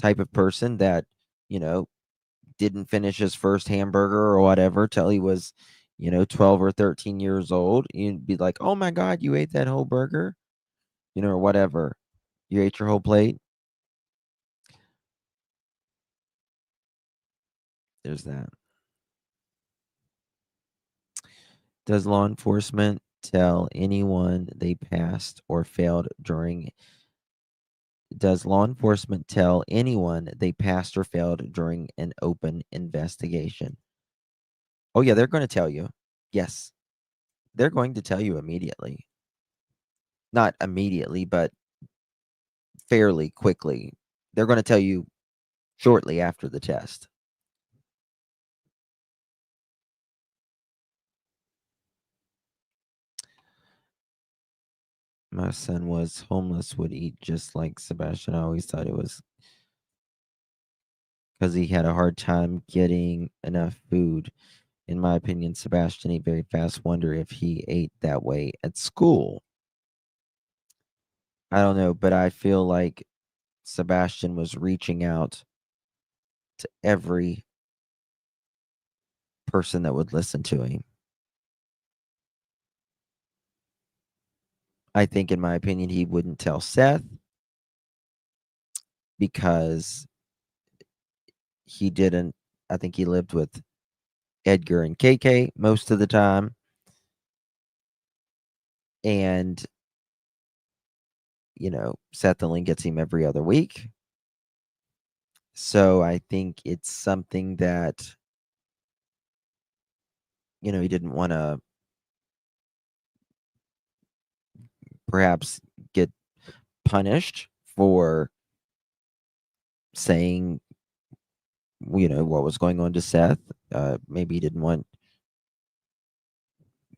type of person that, you know, didn't finish his first hamburger or whatever till he was, 12 or 13 years old, you'd be like, oh my God, you ate that whole burger, or whatever. You ate your whole plate. There's that. Does law enforcement tell anyone they passed or failed during Does law enforcement tell anyone they passed or failed during an open investigation? Oh, yeah, they're going to tell you. Yes, they're going to tell you immediately. Not immediately, but fairly quickly. They're going to tell you shortly after the test. My son was homeless, would eat just like Sebastian. I always thought it was because he had a hard time getting enough food. In my opinion, Sebastian ate very fast. Wonder if he ate that way at school. I don't know, but I feel like Sebastian was reaching out to every person that would listen to him. I think, in my opinion, he wouldn't tell Seth because he didn't. I think he lived with Edgar and KK most of the time. And, Seth only gets him every other week. So I think it's something that, he didn't want to perhaps get punished for saying, what was going on to Seth. Maybe he didn't want,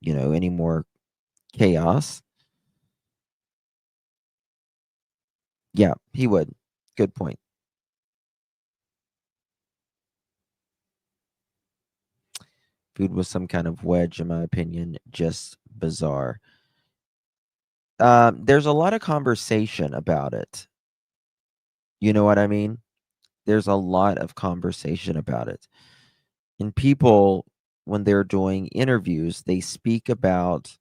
any more chaos. Yeah, he would. Good point. Food was some kind of wedge, in my opinion. Just bizarre. There's a lot of conversation about it. You know what I mean? There's a lot of conversation about it. And people, when they're doing interviews, they speak about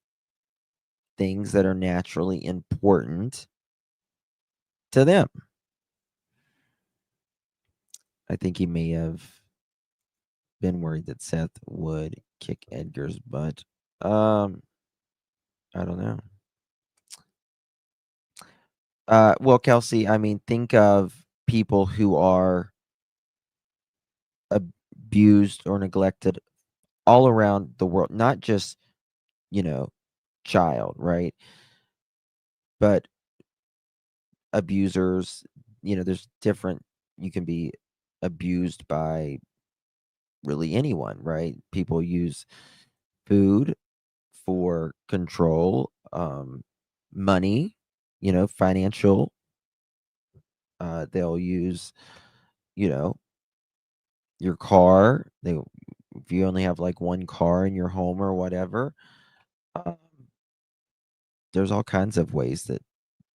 things that are naturally important to them. I think he may have been worried that Seth would kick Edgar's butt. I don't know. Well, Kelsey, I mean, think of people who are abused or neglected all around the world, not just, you know, child, right? But abusers, there's different, you can be abused by really anyone, right? People use food for control, money, financial. They'll use, you know, your car. If you only have like one car in your home or whatever, um, there's all kinds of ways that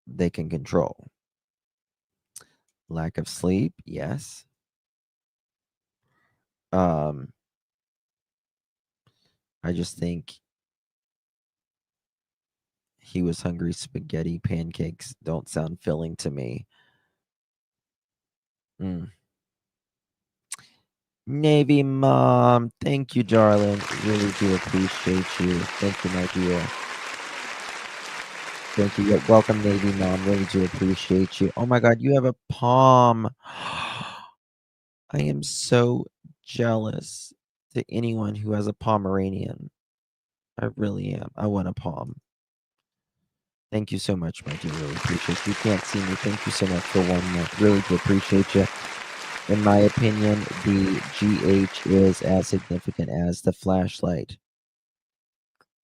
they can control. Lack of sleep, yes. Um, I just think he was hungry. Spaghetti pancakes don't sound filling to me. Mm. Navy mom, thank you, darling. Really do appreciate you. Thank you, my dear. Thank you. Welcome, Navy mom. Really do appreciate you. Oh my God, you have a palm. I am so jealous to anyone who has a Pomeranian. I really am. I want a palm. Thank you so much, my dear. Really appreciate you. You can't see me. Thank you so much for 1 month. Really do appreciate you. In my opinion, the GH is as significant as the flashlight.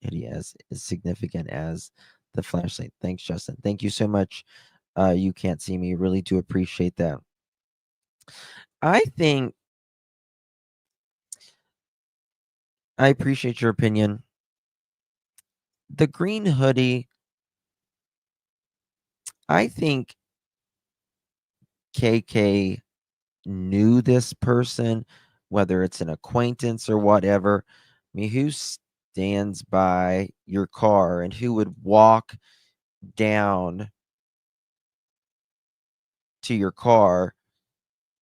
It is as significant as the flashlight. Thanks, Justin. Thank you so much. You can't see me. Really do appreciate that. I think I appreciate your opinion. The green hoodie, I think KK knew this person, whether it's an acquaintance or whatever. I mean, who stands by your car and who would walk down to your car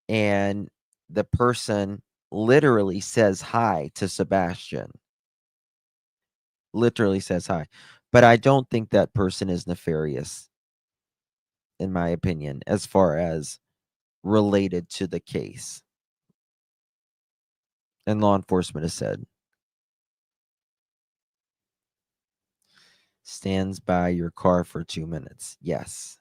and the person literally says hi to Sebastian? literally says hi. But I don't think that person is nefarious, in my opinion, as far as related to the case. And law enforcement has said. Stands by your car for 2 minutes. Yes.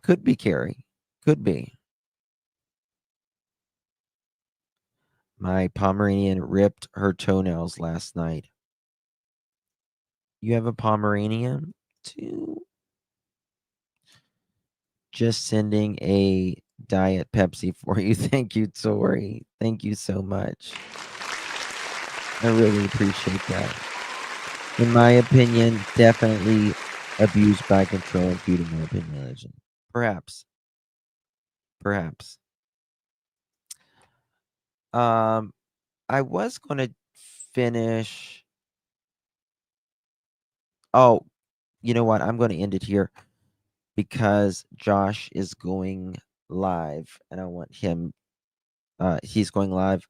Could be Carrie. Could be. My Pomeranian ripped her toenails last night. You have a Pomeranian too? Just sending a Diet Pepsi for you. Thank you, Tori. Thank you so much. I really appreciate that. In my opinion, definitely abused by control due to more manipulation. Perhaps. Perhaps. I was going to finish. Oh, you know what? I'm going to end it here because Josh is going live and I want him. He's going live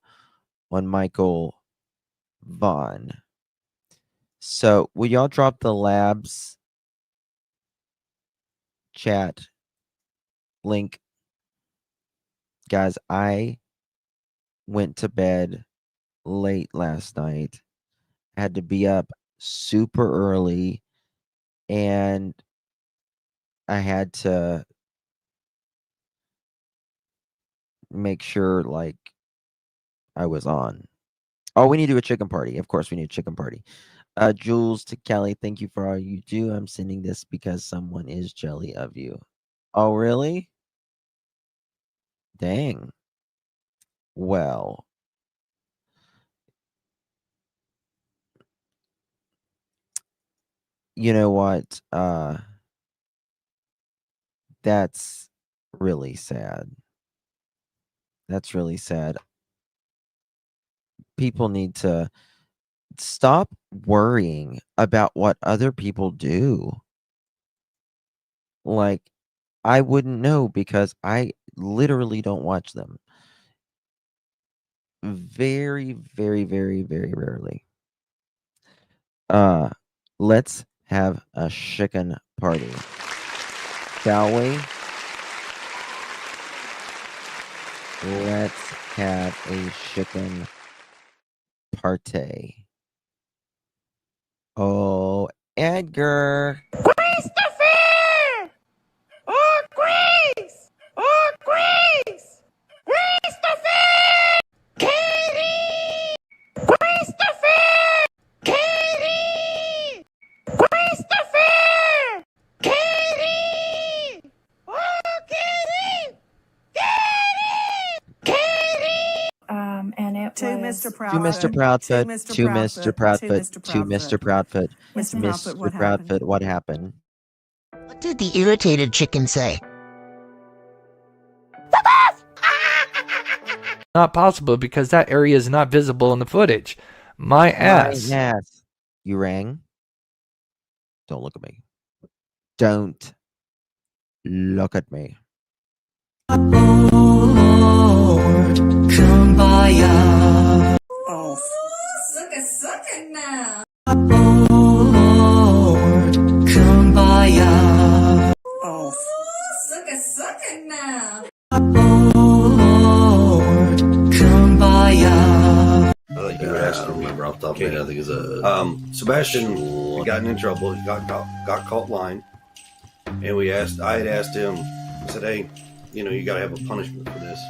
on Michael Vaughn. So, will y'all drop the labs chat link? Guys, I went to bed late last night. I had to be up super early and I had to make sure like I was on. Oh, we need to do a chicken party. Of course, we need a chicken party. Jules to Kelly, thank you for all you do. I'm sending this because someone is jelly of you. Oh, really? Dang. Well, you know what? That's really sad. That's really sad. People need to stop worrying about what other people do. Like, I wouldn't know because I literally don't watch them. Very, very, very, very rarely. Let's have a chicken party. Shall we? Let's have a chicken party. Oh, Edgar. Christopher! Oh, Grace! Oh, Grace! Christopher! Katie! Christopher! Katie! Christopher! Katie! Oh, Katie! Katie! Katie! And it To was Mr. To Proudfoot. Mr. Proudfoot. Mr. To Mr. Proudfoot. To Mr. To Mr. Proudfoot. Mr. Proudfoot, what happened? Proudfoot, what happened? What did the irritated chicken say? Not possible because that area is not visible in the footage. My ass. My ass. You rang? Don't look at me. Don't look at me. Kumbaya. Oh, suck it now. Kumbaya. oh. Suck it now. Kumbaya. You were asking me off the top of my head. I think it's a Sebastian had gotten in trouble. He got caught lying, and I had asked him. I said, "Hey, you got to have a punishment for this."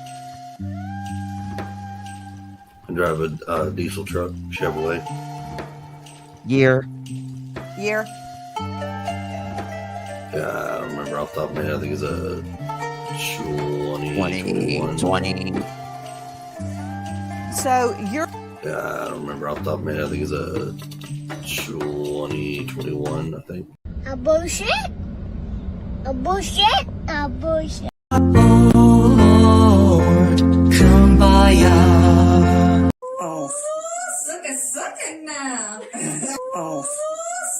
And drive a diesel truck, Chevrolet. Year. Year? I don't remember off the top of my head. I think it's a 2021. 20. So you're I don't remember off the top of my head. I think it's a 2021. I think. A bullshit? A bullshit? A bullshit. Kumbaya. oh, Suck it now. oh.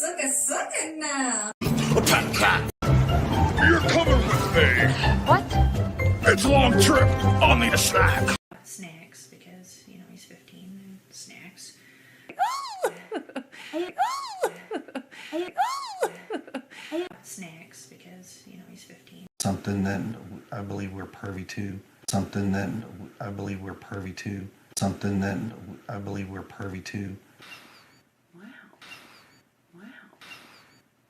Suck it now. You're coming with me. What? It's a long trip. I'll need a snack. Snack. because, he's 15. Something that I believe we're pervy to. Something that I believe we're pervy to. Something that I believe we're pervy to. Wow. Wow.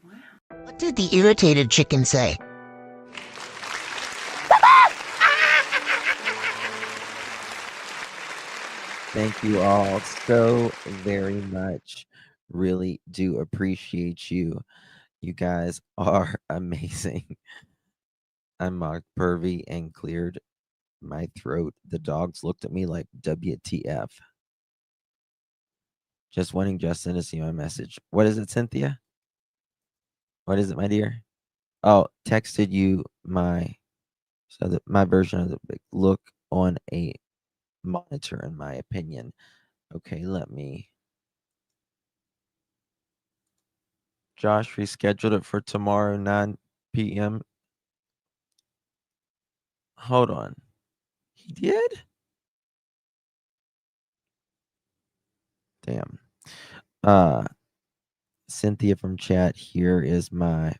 Wow. What did the irritated chicken say? Thank you all so very much. Really do appreciate you. You guys are amazing. I mocked pervy and cleared my throat. The dogs looked at me like WTF. Just wanting Justin to see my message. What is it, Cynthia? What is it, my dear? Oh, texted you my my version of the look on a monitor, in my opinion. Okay, let me. Josh rescheduled it for tomorrow, 9 p.m. Hold on. He did? Damn. Cynthia from chat, here is my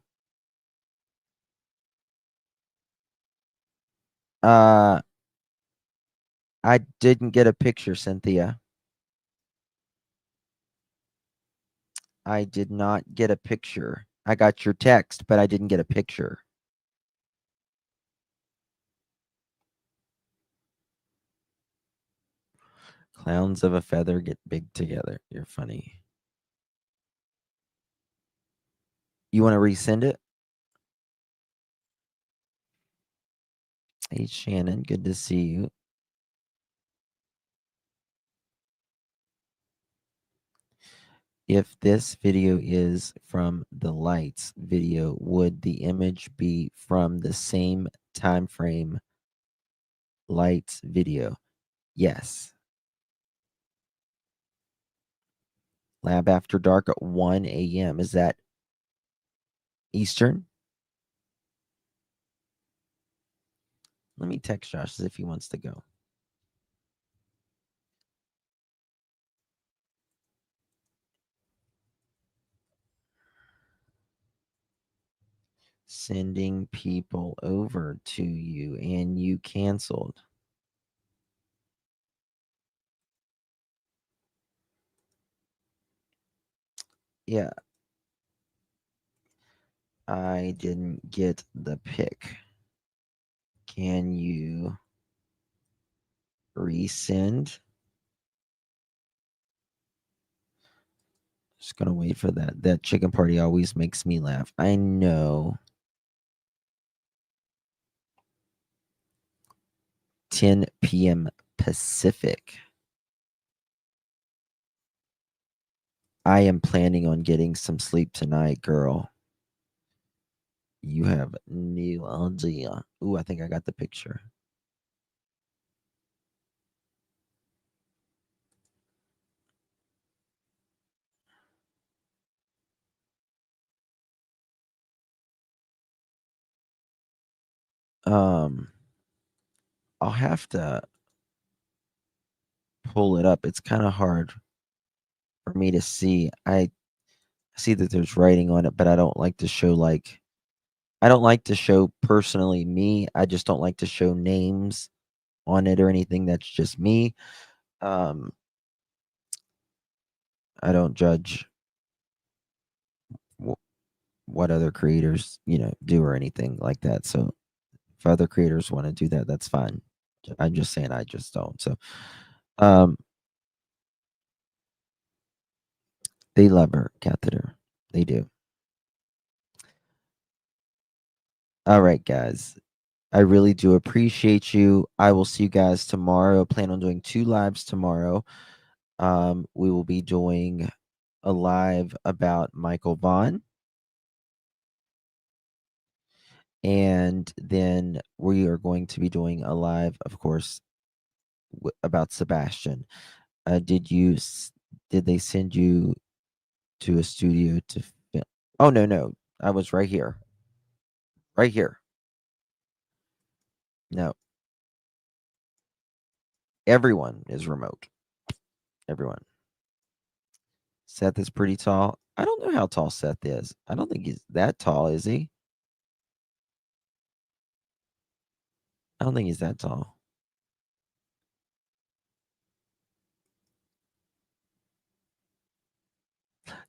I didn't get a picture, Cynthia. I did not get a picture. I got your text, but I didn't get a picture. Clowns of a feather get big together. You're funny. You want to resend it? Hey, Shannon, good to see you. If this video is from the lights video, would the image be from the same time frame lights video? Yes. Lab After Dark at 1 a.m. Is that Eastern? Let me text Josh if he wants to go. Sending people over to you and you canceled. Yeah. I didn't get the pic. Can you resend? Just gonna wait for that. That chicken party always makes me laugh. I know. 10 p.m. Pacific. I am planning on getting some sleep tonight, girl. You have no idea. Ooh, I think I got the picture. I'll have to pull it up. It's kind of hard for me to see. I see that there's writing on it, but I don't like to show I don't like to show personally me. I just don't like to show names on it or anything. That's just me. I don't judge what other creators, do or anything like that. So if other creators want to do that, that's fine. I'm just saying I just don't. So they love her catheter. They do. All right, guys. I really do appreciate you. I will see you guys tomorrow. I plan on doing 2 lives tomorrow. We will be doing a live about Michael Vaughn. And then we are going to be doing a live, of course, about Sebastian. Did they send you to a studio to film? Oh, no. I was right here. Right here. No. Everyone is remote. Everyone. Seth is pretty tall. I don't know how tall Seth is. I don't think he's that tall, is he? I don't think he's that tall.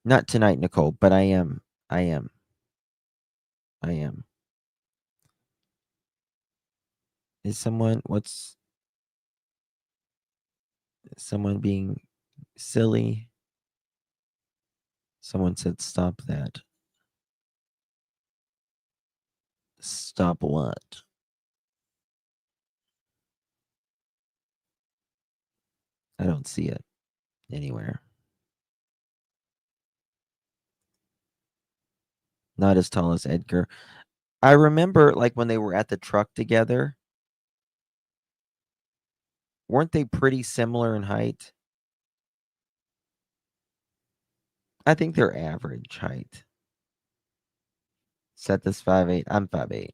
Not tonight, Nicole, but I am. I am. I am. Is someone being silly? Someone said stop that. Stop what? I don't see it anywhere. Not as tall as Edgar. I remember like when they were at the truck together. Weren't they pretty similar in height? I think they're average height. Set this 5'8". I'm 5'8".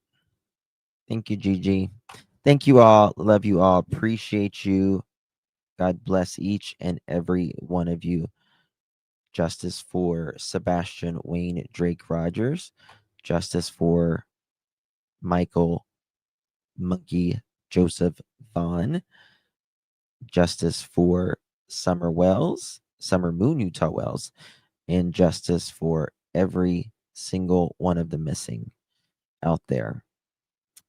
Thank you, Gigi. Thank you all. Love you all. Appreciate you. God bless each and every one of you. Justice for Sebastian Wayne Drake Rogers. Justice for Michael Monkey Joseph Vaughn. Justice for Summer Wells, Summer Moon Utah Wells, and justice for every single one of the missing out there.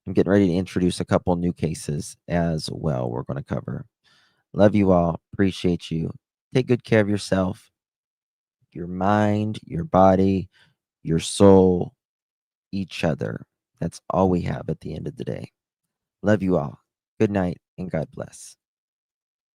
I'm getting ready to introduce a couple new cases as well we're going to cover. Love you all. Appreciate you. Take good care of yourself, your mind, your body, your soul, each other. That's all we have at the end of the day. Love you all. Good night and God bless.